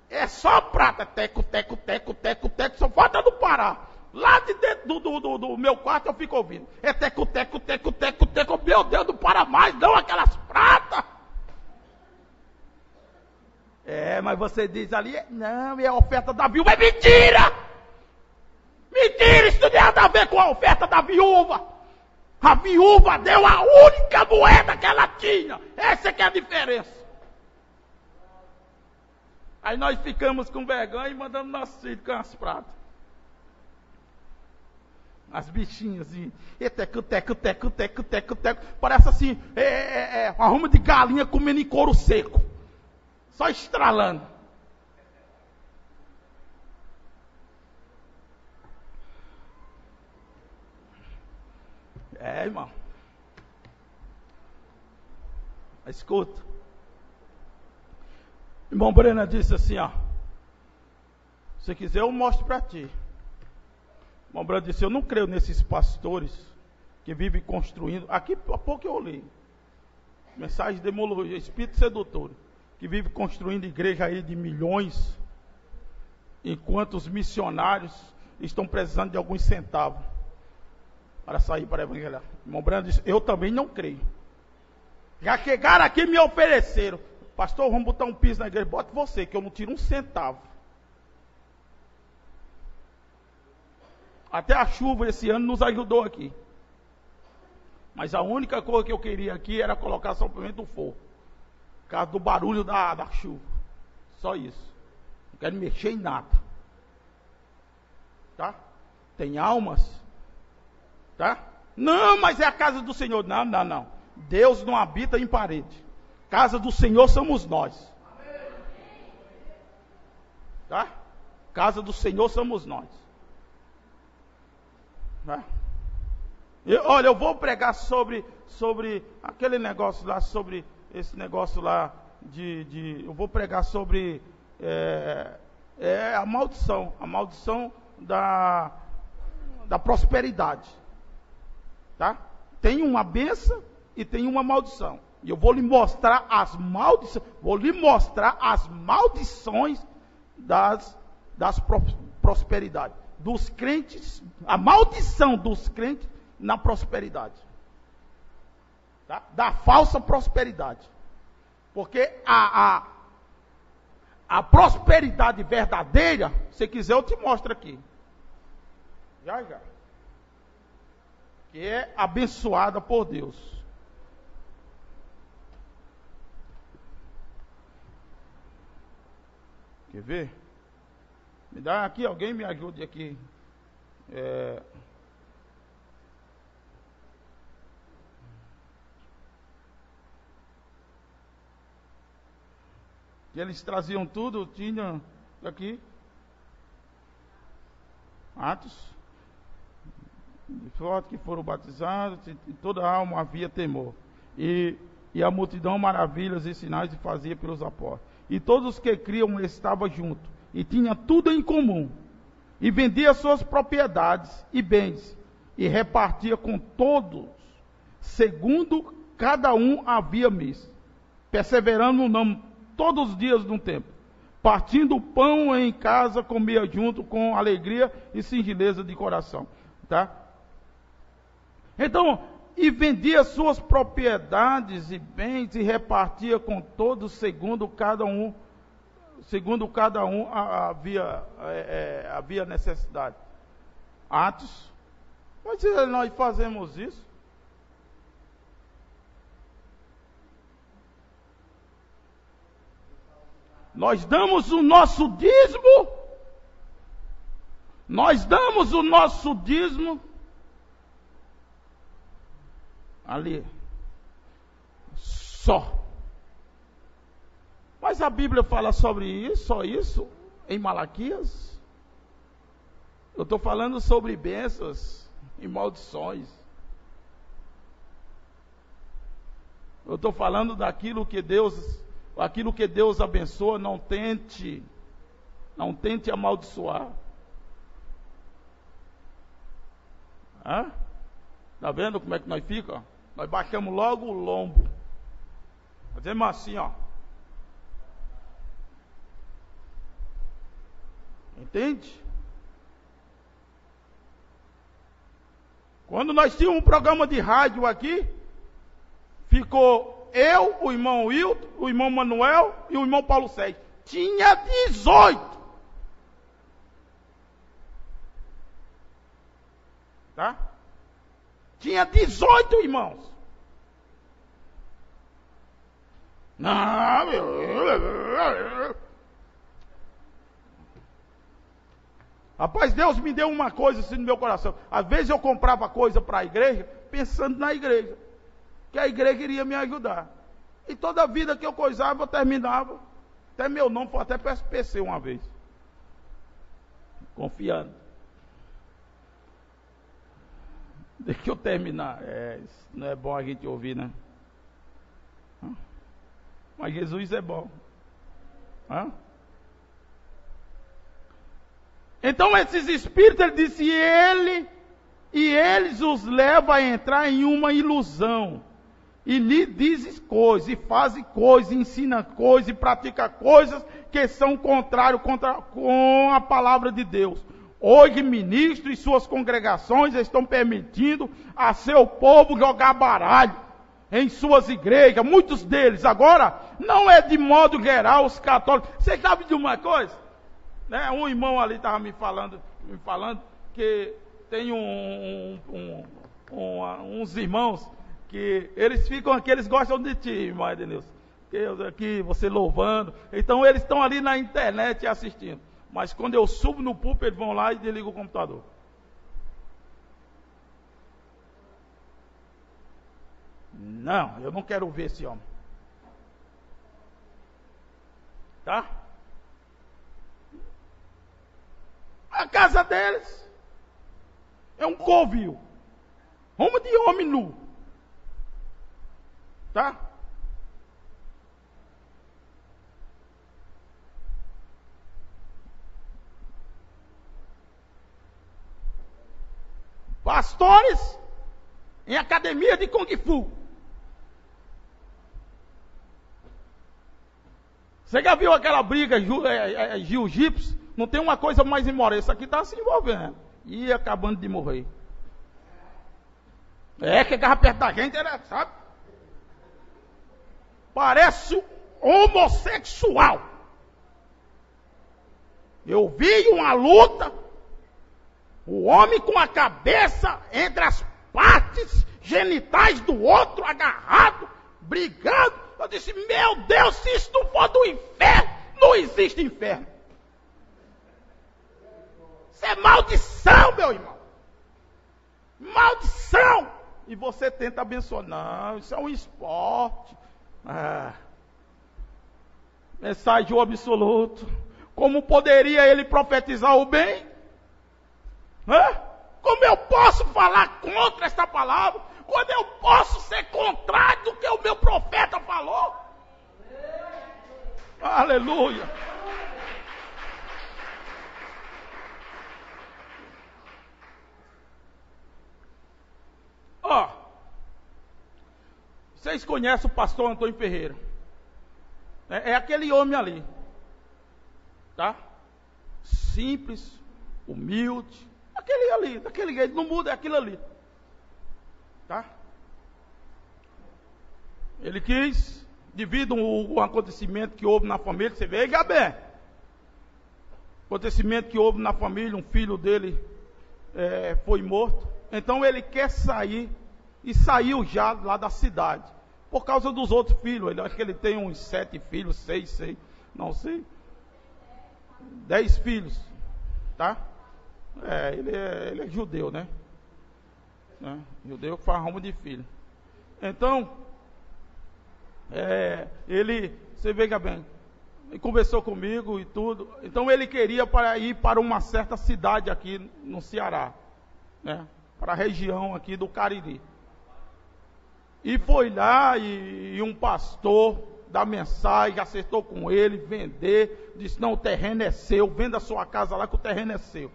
Speaker 1: É só prata, teco, só falta não parar. Lá de dentro do meu quarto eu fico ouvindo. É teco, meu Deus, não para mais, não, aquelas pratas. Mas você diz ali, não, é a oferta da viúva, é mentira! Mentira, isso não tem nada a ver com a oferta da viúva. A viúva deu a única moeda que ela tinha. Essa é que é a diferença. Aí nós ficamos com vergonha e mandamos nossos filhos com as pratas. As bichinhas assim, teco. Parece assim, uma ruma de galinha comendo em couro seco. Só estralando. Irmão. Escuta. Irmão Brena disse assim, ó: se quiser eu mostro para ti. Irmão Brena disse: eu não creio nesses pastores que vivem construindo. Aqui há pouco eu li mensagem de demologia, espírito sedutor, que vive construindo igreja aí de milhões, enquanto os missionários estão precisando de alguns centavos para sair para evangelizar. Irmão Brena disse: eu também não creio. Já chegaram aqui e me ofereceram: pastor, vamos botar um piso na igreja. Bota você, que eu não tiro um centavo. Até a chuva esse ano nos ajudou aqui. Mas a única coisa que eu queria aqui era colocar somente o fogo, por causa do barulho da chuva. Só isso. Não quero mexer em nada. Tá? Tem almas. Tá? Não, mas é a casa do Senhor. Não. Deus não habita em parede. Casa do Senhor somos nós. Tá? Casa do Senhor somos nós. Tá? Olha, eu vou pregar sobre aquele negócio lá, sobre esse negócio lá eu vou pregar sobre a maldição da prosperidade. Tá? Tem uma bênção e tem uma maldição. E eu vou lhe mostrar as maldições, das prosperidades. Dos crentes, a maldição dos crentes na prosperidade. Tá? Da falsa prosperidade. Porque a prosperidade verdadeira, se quiser eu te mostro aqui. Já. Que é abençoada por Deus. Quer ver? Me dá aqui, alguém me ajude aqui. E eles traziam tudo, tinha aqui. Atos. De sorte que foram batizados, e toda a alma havia temor. E a multidão maravilhas e sinais fazia pelos apóstolos. E todos os que criam estavam juntos, e tinha tudo em comum. E vendia suas propriedades e bens, e repartia com todos, segundo cada um havia mês, perseverando no nome todos os dias de um tempo. Partindo o pão em casa, comia junto com alegria e singeleza de coração. Tá? Então, e vendia suas propriedades e bens e repartia com todos segundo cada um havia necessidade. Atos. Mas nós fazemos isso. Nós damos o nosso dízimo. Ali. Só. Mas a Bíblia fala sobre isso, só isso, em Malaquias. Eu estou falando sobre bênçãos e maldições. Eu estou falando daquilo que Deus abençoa. Não tente amaldiçoar. Está vendo como é que nós ficamos? Nós baixamos logo o lombo. Fazemos assim, ó. Entende? Quando nós tínhamos um programa de rádio aqui, ficou eu, o irmão Wilton, o irmão Manuel e o irmão Paulo Sérgio. Tinha 18. Tá? Tinha 18 irmãos. Rapaz, Deus me deu uma coisa assim no meu coração. Às vezes eu comprava coisa para a igreja, pensando na igreja, que a igreja iria me ajudar. E toda a vida que eu coisava, eu terminava. Até meu nome foi até para SPC uma vez. Confiando. Deixa eu terminar. Isso não é bom a gente ouvir, né? Mas Jesus é bom. Então esses espíritos, ele disse, eles os levam a entrar em uma ilusão. E lhe dizem coisas, e fazem coisas, e ensina coisas, e pratica coisas que são contrárias com a palavra de Deus. Hoje, ministros e suas congregações estão permitindo a seu povo jogar baralho em suas igrejas, muitos deles. Agora, não é de modo geral os católicos. Você sabe de uma coisa? Né? Um irmão ali estava me falando que tem uns irmãos que eles ficam aqui, eles gostam de ti, irmão Edenilson. Aqui, você louvando. Então, eles estão ali na internet assistindo. Mas quando eu subo no púlpito, eles vão lá e desligam o computador. Não, eu não quero ver esse homem. Tá? A casa deles é um covil. Rumo de homem nu. Tá? Pastores em academia de Kung Fu. Você já viu aquela briga jiu-jitsu? Não tem uma coisa mais imoral. Isso aqui está se envolvendo. E acabando de morrer. Que chegava perto da gente, era, sabe? Parece homossexual. Eu vi uma luta, o homem com a cabeça entre as partes genitais do outro, agarrado, brigando. Eu disse, meu Deus, se isso não for do inferno, não existe inferno. Isso é maldição, meu irmão. Maldição. E você tenta abençoar. Não, isso é um esporte. Mensagem absoluto. Como poderia ele profetizar o bem? Como eu posso falar contra esta palavra? Quando eu posso ser contrário do que o meu profeta falou? Aleluia. Vocês conhecem o pastor Antônio Ferreira? É aquele homem ali. Tá? Simples, humilde. Aquele ali, daquele jeito, não muda, é aquilo ali. Tá? Ele quis, devido ao acontecimento que houve na família, você vê, Gabé. Acontecimento que houve na família, um filho dele foi morto. Então ele quer sair, e saiu já lá da cidade. Por causa dos outros filhos. Acho que ele tem uns 7 filhos, 6, não sei. 10 filhos. Tá? Ele é judeu, né? Judeu que faz ramo de filho. Então, você vê, bem, ele conversou comigo e tudo. Então ele queria ir para uma certa cidade aqui no Ceará, né? Para a região aqui do Cariri. E foi lá e um pastor da mensagem acertou com ele vender. Disse, não, o terreno é seu, venda a sua casa lá que o terreno é seu.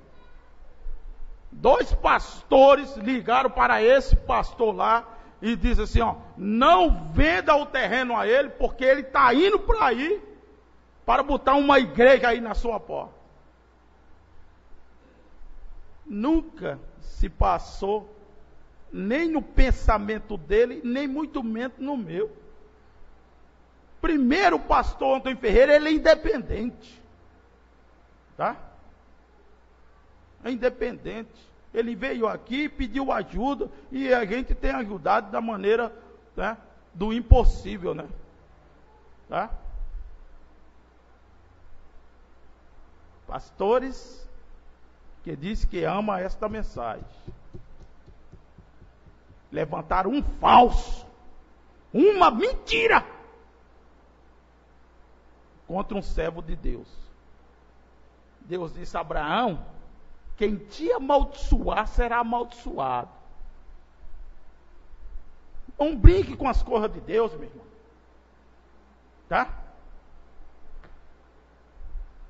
Speaker 1: 2 pastores ligaram para esse pastor lá e dizem assim, não venda o terreno a ele, porque ele está indo para aí para botar uma igreja aí na sua porta. Nunca se passou nem no pensamento dele, nem muito menos no meu. Primeiro, o pastor Antônio Ferreira, ele é independente. Tá? É independente. Ele veio aqui, pediu ajuda, e a gente tem ajudado da maneira, né, do impossível, né? Tá? Pastores que diz que ama esta mensagem levantaram um falso, uma mentira contra um servo de Deus. Deus disse a Abraão, quem te amaldiçoar será amaldiçoado. Não brinque com as coisas de Deus, meu irmão. Tá?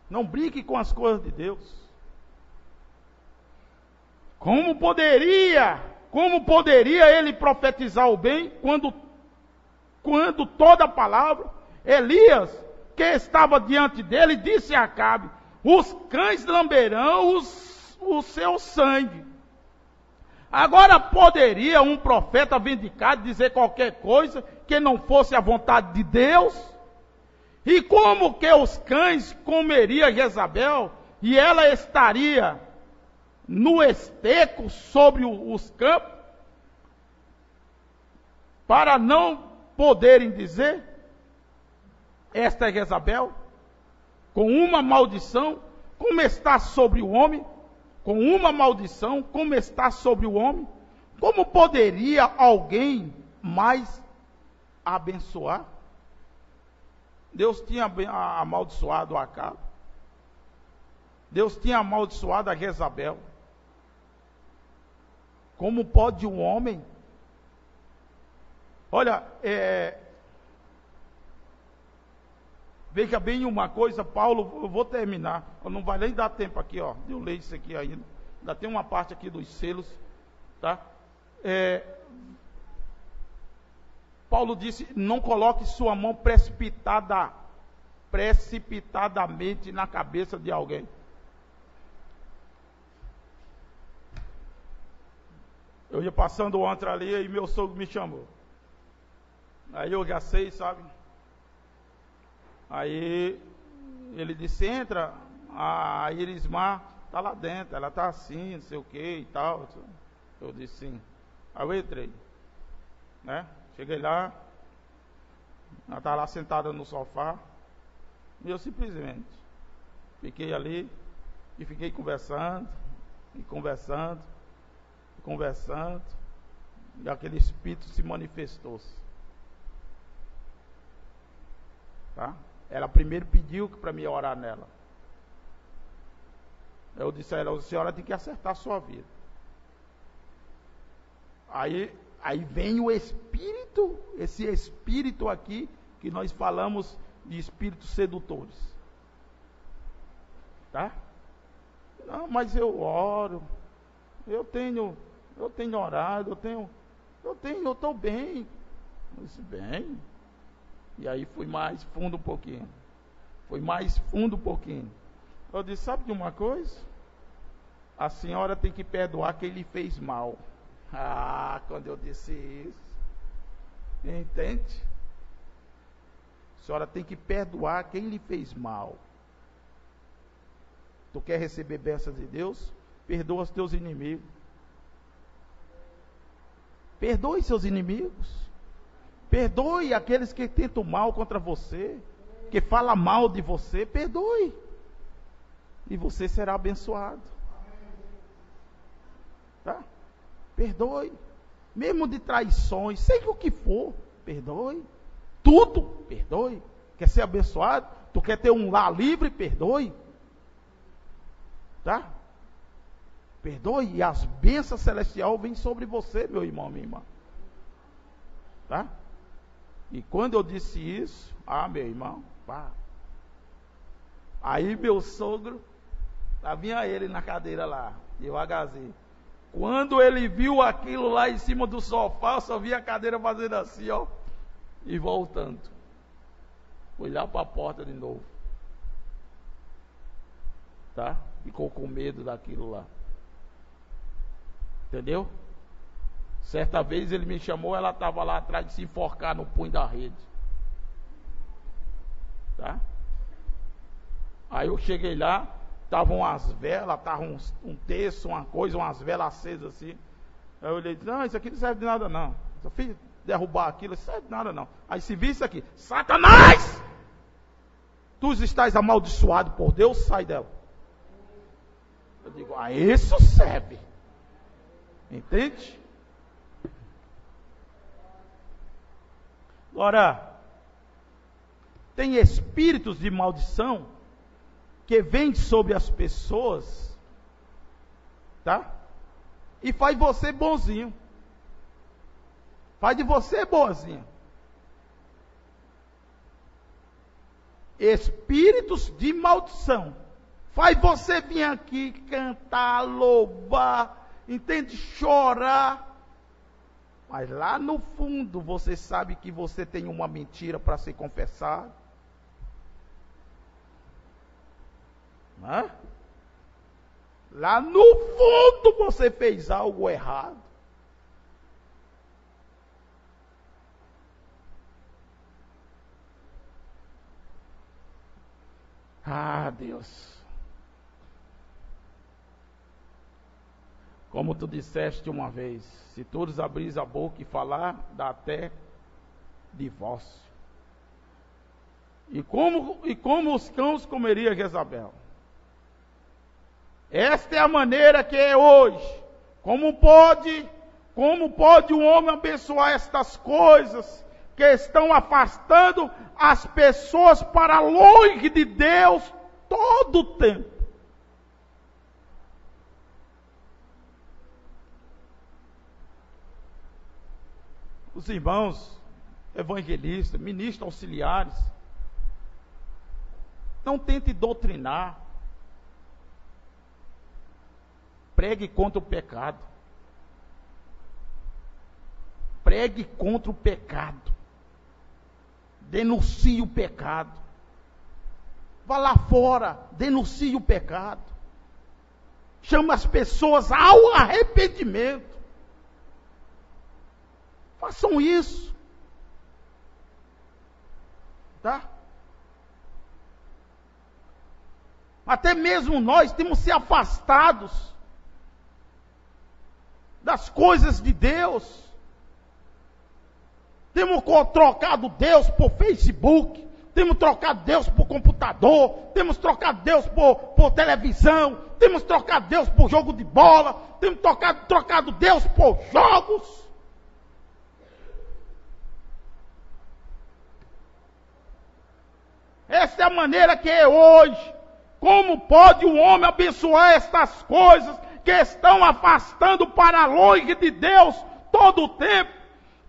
Speaker 1: Não brinque com as coisas de Deus. Como poderia ele profetizar o bem quando toda a palavra, Elias, que estava diante dele, disse a Acabe, os cães lamberão o seu sangue. Agora poderia um profeta vindicado dizer qualquer coisa que não fosse a vontade de Deus? E como que os cães comeriam Jezabel e ela estaria no esteco sobre os campos, para não poderem dizer, esta é Jezabel, com uma maldição, como está sobre o homem, com uma maldição, como está sobre o homem, como poderia alguém mais abençoar? Deus tinha amaldiçoado Acabe, Deus tinha amaldiçoado a Jezabel. Como pode um homem? Olha, veja bem uma coisa, Paulo, eu vou terminar, não vai nem dar tempo aqui, ó, eu leio isso aqui ainda, ainda tem uma parte aqui dos selos, tá? Paulo disse, não coloque sua mão precipitada precipitadamente na cabeça de alguém. Eu ia passando ontem ali e meu sogro me chamou. Aí eu já sei, sabe? Aí ele disse, entra, a Irismar está lá dentro, ela está assim, não sei o que e tal. Eu disse sim. Aí eu entrei, né? Cheguei lá, ela estava lá sentada no sofá, e eu simplesmente fiquei ali e fiquei conversando, e conversando, e conversando, e aquele espírito se manifestou-se. Tá? Ela primeiro pediu para mim orar nela. Eu disse a ela, a senhora tem que acertar a sua vida. Aí vem o espírito, esse espírito aqui, que nós falamos de espíritos sedutores. Tá? Não, mas eu oro, eu tenho orado, eu estou bem. Eu disse, bem. E aí fui mais fundo um pouquinho. Eu disse, sabe de uma coisa? A senhora tem que perdoar quem lhe fez mal. Ah, quando eu disse isso, entende? A senhora tem que perdoar quem lhe fez mal. Tu quer receber bênçãos de Deus? Perdoa os teus inimigos. Perdoe seus inimigos. Perdoe aqueles que tentam mal contra você, que falam mal de você. Perdoe. E você será abençoado. Tá? Perdoe. Mesmo de traições, seja o que for, perdoe. Tudo, perdoe. Quer ser abençoado? Tu quer ter um lar livre? Perdoe. Tá? Perdoe e as bênçãos celestiais vêm sobre você, meu irmão, minha irmã. Tá? E quando eu disse isso, meu irmão, pá. Aí meu sogro, vinha ele na cadeira lá, devagarzinho. Quando ele viu aquilo lá em cima do sofá, eu só vi a cadeira fazendo assim, ó, e voltando. Foi lá para a porta de novo. Tá? Ficou com medo daquilo lá. Entendeu? Certa vez ele me chamou, ela estava lá atrás de se enforcar no punho da rede. Tá? Aí eu cheguei lá, estavam as velas, estava um terço, uma coisa, umas velas acesas assim. Aí eu olhei e disse, não, isso aqui não serve de nada não. Só fiz derrubar aquilo, isso não serve de nada não. Aí se visse aqui, Satanás! Tu estás amaldiçoado por Deus, sai dela. Eu digo, isso serve. Entende? Agora, tem espíritos de maldição que vêm sobre as pessoas, tá? E faz você bonzinho. Faz de você bonzinho. Espíritos de maldição. Faz você vir aqui cantar, louvar, entende? Chorar. Mas lá no fundo você sabe que você tem uma mentira para ser confessada. Lá no fundo você fez algo errado. Deus. Como tu disseste uma vez, se todos abris a boca e falar, dá até divórcio. E como os cães comeria Jezabel? Esta é a maneira que é hoje. Como pode um homem abençoar estas coisas que estão afastando as pessoas para longe de Deus todo o tempo? Os irmãos evangelistas, ministros auxiliares, não tente doutrinar. Pregue contra o pecado. Pregue contra o pecado. Denuncie o pecado. Vá lá fora, denuncie o pecado. Chama as pessoas ao arrependimento. Façam isso. Tá? Até mesmo nós temos se afastados das coisas de Deus. Temos trocado Deus por Facebook. Temos trocado Deus por computador. Temos trocado Deus por televisão. Temos trocado Deus por jogo de bola. Temos trocado Deus por jogos. Essa é a maneira que é hoje. Como pode o homem abençoar estas coisas que estão afastando para longe de Deus todo o tempo?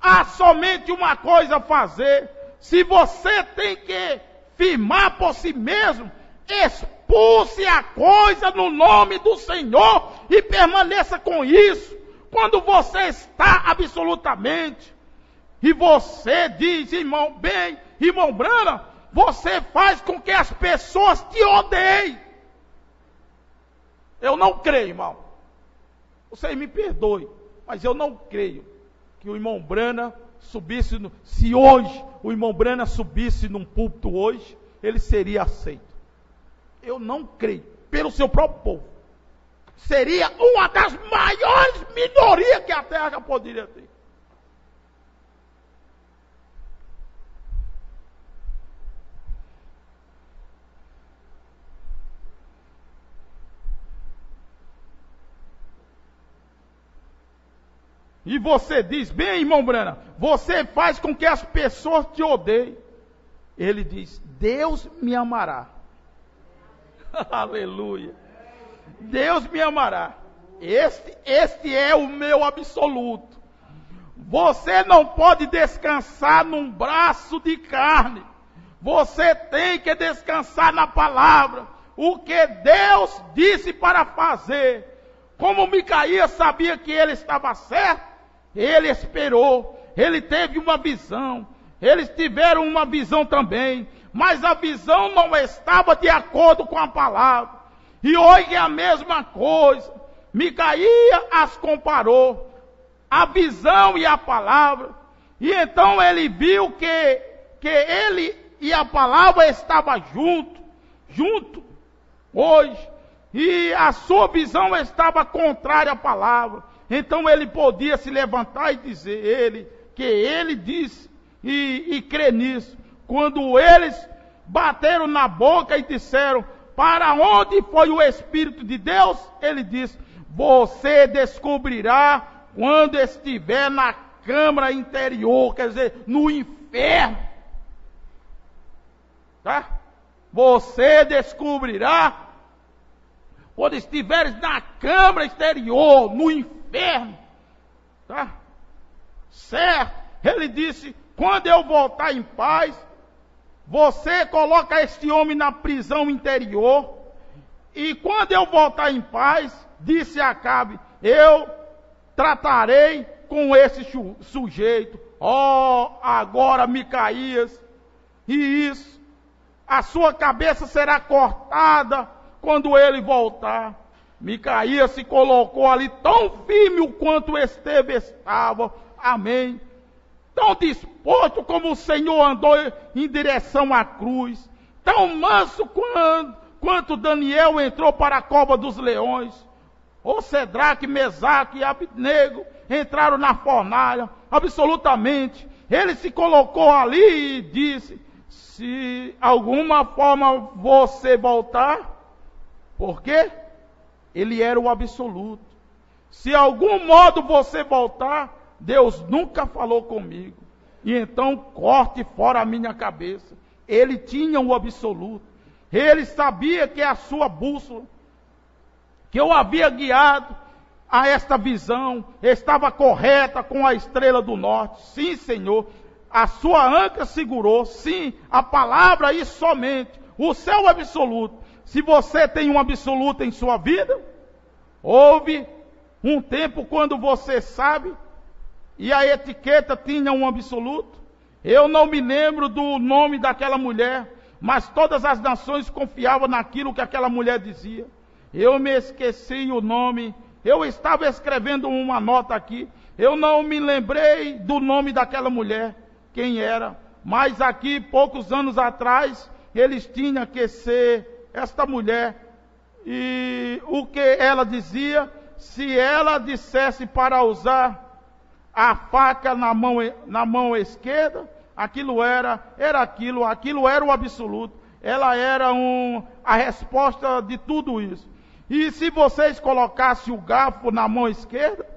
Speaker 1: Há somente uma coisa a fazer. Se você tem que firmar por si mesmo, expulse a coisa no nome do Senhor e permaneça com isso. Quando você está absolutamente, e você diz, irmão Branham, você faz com que as pessoas te odeiem. Eu não creio, irmão. Vocês me perdoem, mas eu não creio que o irmão Branham subisse, se hoje o irmão Branham subisse num púlpito hoje, ele seria aceito. Eu não creio, pelo seu próprio povo. Seria uma das maiores minorias que a terra já poderia ter. E você diz, bem, irmão Branham, você faz com que as pessoas te odeiem. Ele diz, Deus me amará. Aleluia. Deus me amará. Este é o meu absoluto. Você não pode descansar num braço de carne. Você tem que descansar na palavra. O que Deus disse para fazer. Como Micaías sabia que ele estava certo, ele esperou, ele teve uma visão, eles tiveram uma visão também, mas a visão não estava de acordo com a palavra. E hoje é a mesma coisa. Micaías as comparou, a visão e a palavra, e então ele viu que ele e a palavra estavam junto hoje, e a sua visão estava contrária à palavra. Então ele podia se levantar e dizer que ele disse e crê nisso. Quando eles bateram na boca e disseram, para onde foi o Espírito de Deus? Ele disse, você descobrirá quando estiver na câmara interior, quer dizer, no inferno. Tá? Você descobrirá quando estiveres na câmara exterior, no inferno. Tá? Certo? Ele disse, quando eu voltar em paz, você coloca este homem na prisão interior. E quando eu voltar em paz, disse Acabe, eu tratarei com esse sujeito. Agora Micaías, e isso, a sua cabeça será cortada quando ele voltar. Micaías se colocou ali tão firme o quanto Esteve estava. Amém. Tão disposto como o Senhor andou em direção à cruz. Tão manso quanto Daniel entrou para a cova dos leões. O Cedraque, Mesaque e Abednego entraram na fornalha. Absolutamente. Ele se colocou ali e disse, se alguma forma você voltar, por quê? Ele era o absoluto. Se algum modo você voltar, Deus nunca falou comigo. E então corte fora a minha cabeça. Ele tinha o absoluto. Ele sabia que a sua bússola, que eu havia guiado a esta visão, estava correta com a estrela do norte. Sim, Senhor. A sua âncora segurou. Sim, a palavra e somente. O céu absoluto. Se você tem um absoluto em sua vida, houve um tempo quando você sabe, e a etiqueta tinha um absoluto. Eu não me lembro do nome daquela mulher, mas todas as nações confiavam naquilo que aquela mulher dizia. Eu me esqueci o nome, eu estava escrevendo uma nota aqui, eu não me lembrei do nome daquela mulher, quem era, mas aqui, poucos anos atrás, eles tinham que ser esta mulher. E o que ela dizia, se ela dissesse para usar a faca na mão esquerda, aquilo era o absoluto. Ela era a resposta de tudo isso. E se vocês colocassem o garfo na mão esquerda,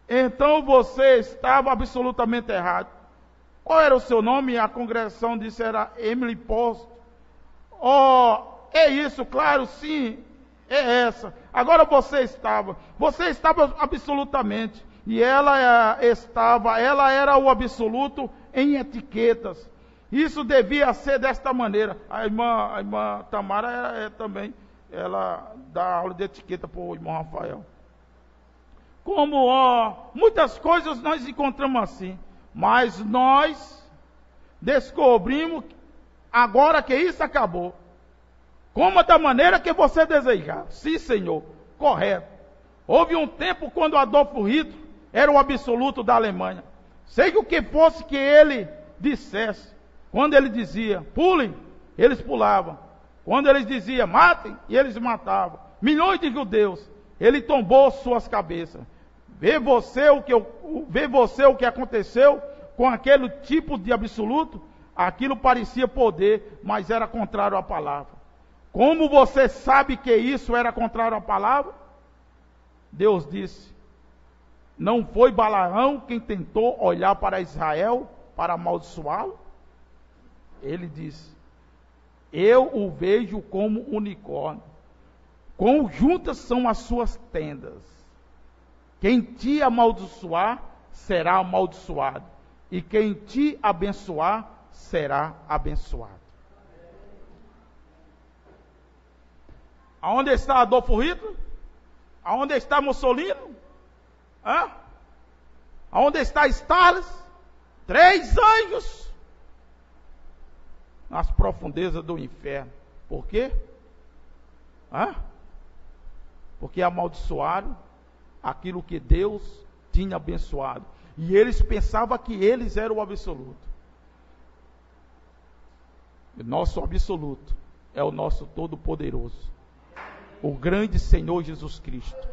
Speaker 1: então você estava absolutamente errado. Qual era o seu nome? A congregação disse era Emily Post. Oh, é isso, claro, sim, é essa. Agora você estava absolutamente. E ela era o absoluto em etiquetas. Isso devia ser desta maneira. A irmã Tamara também, ela dá aula de etiqueta para o irmão Rafael. Muitas coisas nós encontramos assim, mas nós descobrimos agora que isso acabou. Coma da maneira que você desejar. Sim, Senhor, correto. Houve um tempo quando Adolfo Hitler era o absoluto da Alemanha. Seja o que fosse que ele dissesse. Quando ele dizia, pulem, eles pulavam. Quando eles diziam, matem, eles matavam. Milhões de judeus, ele tombou suas cabeças. Vê você o que aconteceu com aquele tipo de absoluto? Aquilo parecia poder, mas era contrário à palavra. Como você sabe que isso era contrário à palavra? Deus disse, não foi Balaão quem tentou olhar para Israel para amaldiçoá-lo? Ele disse, eu o vejo como unicórnio. Quão juntas são as suas tendas. Quem te amaldiçoar, será amaldiçoado. E quem te abençoar, será abençoado. Aonde está Adolfo Hitler? Aonde está Mussolini? Aonde está Stalin? 3 anjos nas profundezas do inferno. Por quê? Porque amaldiçoaram aquilo que Deus tinha abençoado. E eles pensavam que eles eram o absoluto. O nosso absoluto é o nosso Todo-Poderoso, o grande Senhor Jesus Cristo.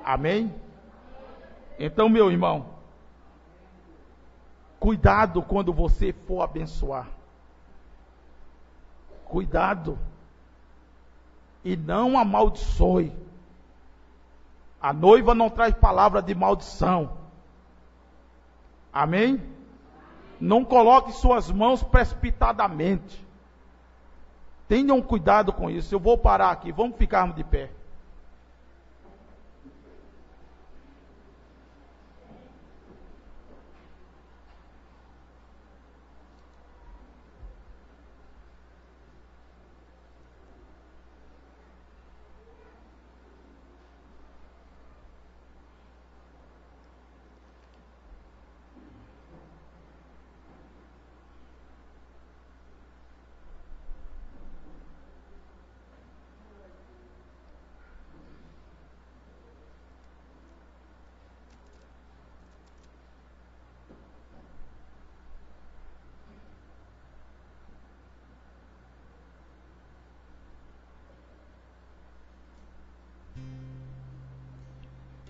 Speaker 1: Amém? Então, meu irmão, cuidado quando você for abençoar. Cuidado. E não amaldiçoe. A noiva não traz palavra de maldição. Amém? Não coloque suas mãos precipitadamente. Tenham cuidado com isso. Eu vou parar aqui. Vamos ficarmos de pé.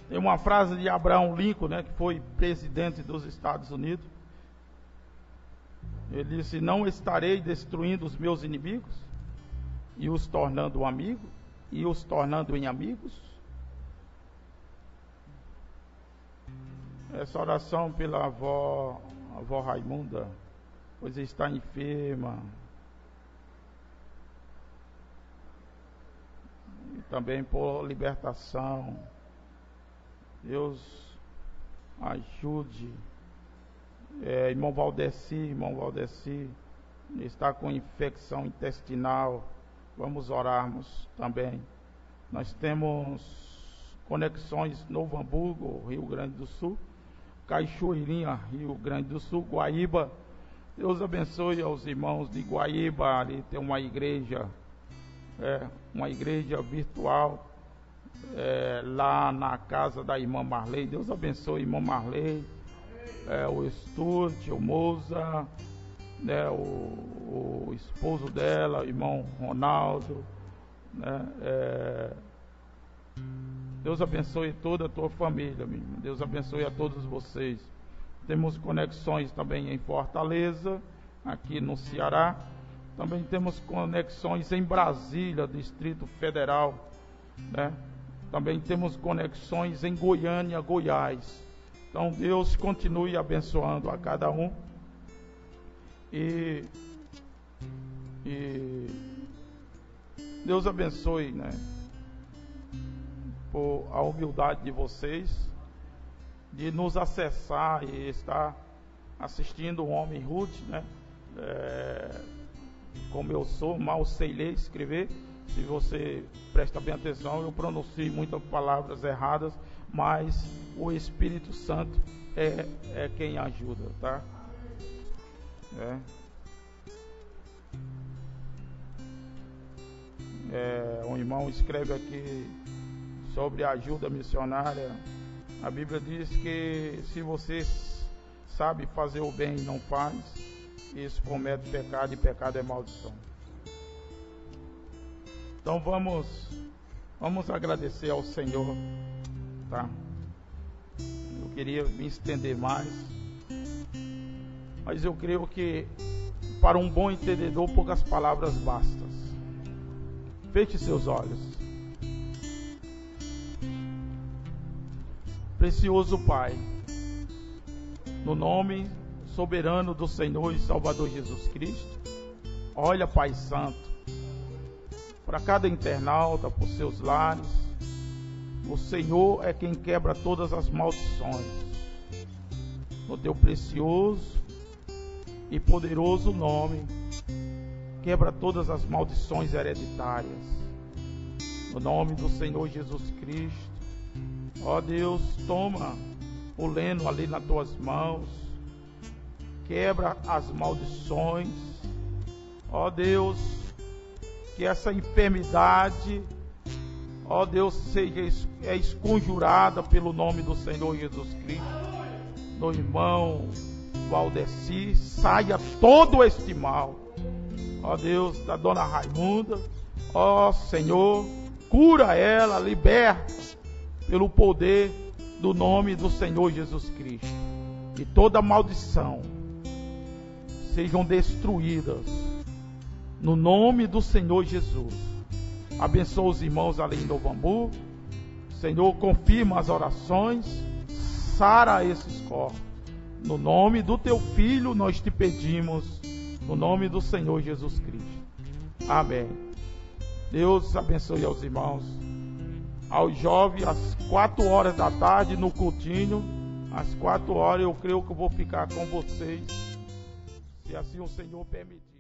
Speaker 1: Tem uma frase de Abraham Lincoln, que foi presidente dos Estados Unidos. Ele disse, não estarei destruindo os meus inimigos, e os tornando amigo, e os tornando em amigos. Essa oração pela avó Raimunda, pois está enferma. E também por libertação. Deus ajude. Irmão Valdeci está com infecção intestinal. Vamos orarmos também. Nós temos conexões Novo Hamburgo, Rio Grande do Sul, Cachoeirinha, Rio Grande do Sul, Guaíba, Deus abençoe aos irmãos de Guaíba. Ali tem uma igreja virtual, lá na casa da irmã Marley. Deus abençoe a irmã Marley, o Stuart, o Moza, né, o esposo dela, o irmão Ronaldo, né, Deus abençoe toda a tua família, meu irmão. Deus abençoe a todos vocês. Temos conexões também em Fortaleza, aqui no Ceará. Também temos conexões em Brasília, Distrito Federal, né? Também temos conexões em Goiânia, Goiás. Então Deus continue abençoando a cada um. E Deus abençoe, né, por a humildade de vocês de nos acessar e estar assistindo o Homem Ruth, né? Como eu sou, mal sei ler e escrever. Se você presta bem atenção, eu pronuncio muitas palavras erradas, mas o Espírito Santo é quem ajuda, tá? Um irmão escreve aqui sobre a ajuda missionária. A Bíblia diz que se você sabe fazer o bem e não faz, isso comete pecado, e pecado é maldição. Então vamos agradecer ao Senhor, tá? Eu queria me estender mais, mas eu creio que para um bom entendedor poucas palavras bastam. Feche seus olhos. Precioso Pai, no nome soberano do Senhor e Salvador Jesus Cristo, olha, Pai Santo, para cada internauta, por seus lares. O Senhor é quem quebra todas as maldições. No teu precioso e poderoso nome, quebra todas as maldições hereditárias. No nome do Senhor Jesus Cristo. Ó Deus, toma o leno ali nas tuas mãos, quebra as maldições. Ó Deus, que essa enfermidade, ó Deus, seja esconjurada pelo nome do Senhor Jesus Cristo. No irmão Valdeci, saia todo este mal. Ó Deus, da dona Raimunda, ó Senhor, cura ela, liberta pelo poder do nome do Senhor Jesus Cristo. E toda maldição sejam destruídas no nome do Senhor Jesus. Abençoa os irmãos ali em Novo Hamburgo. Senhor, confirma as orações, sara esses corpos. No nome do teu Filho nós te pedimos, no nome do Senhor Jesus Cristo. Amém. Deus abençoe aos irmãos. Aos jovens, às 4 horas da tarde no cultinho, às 4 horas eu creio que eu vou ficar com vocês, se assim o Senhor permitir.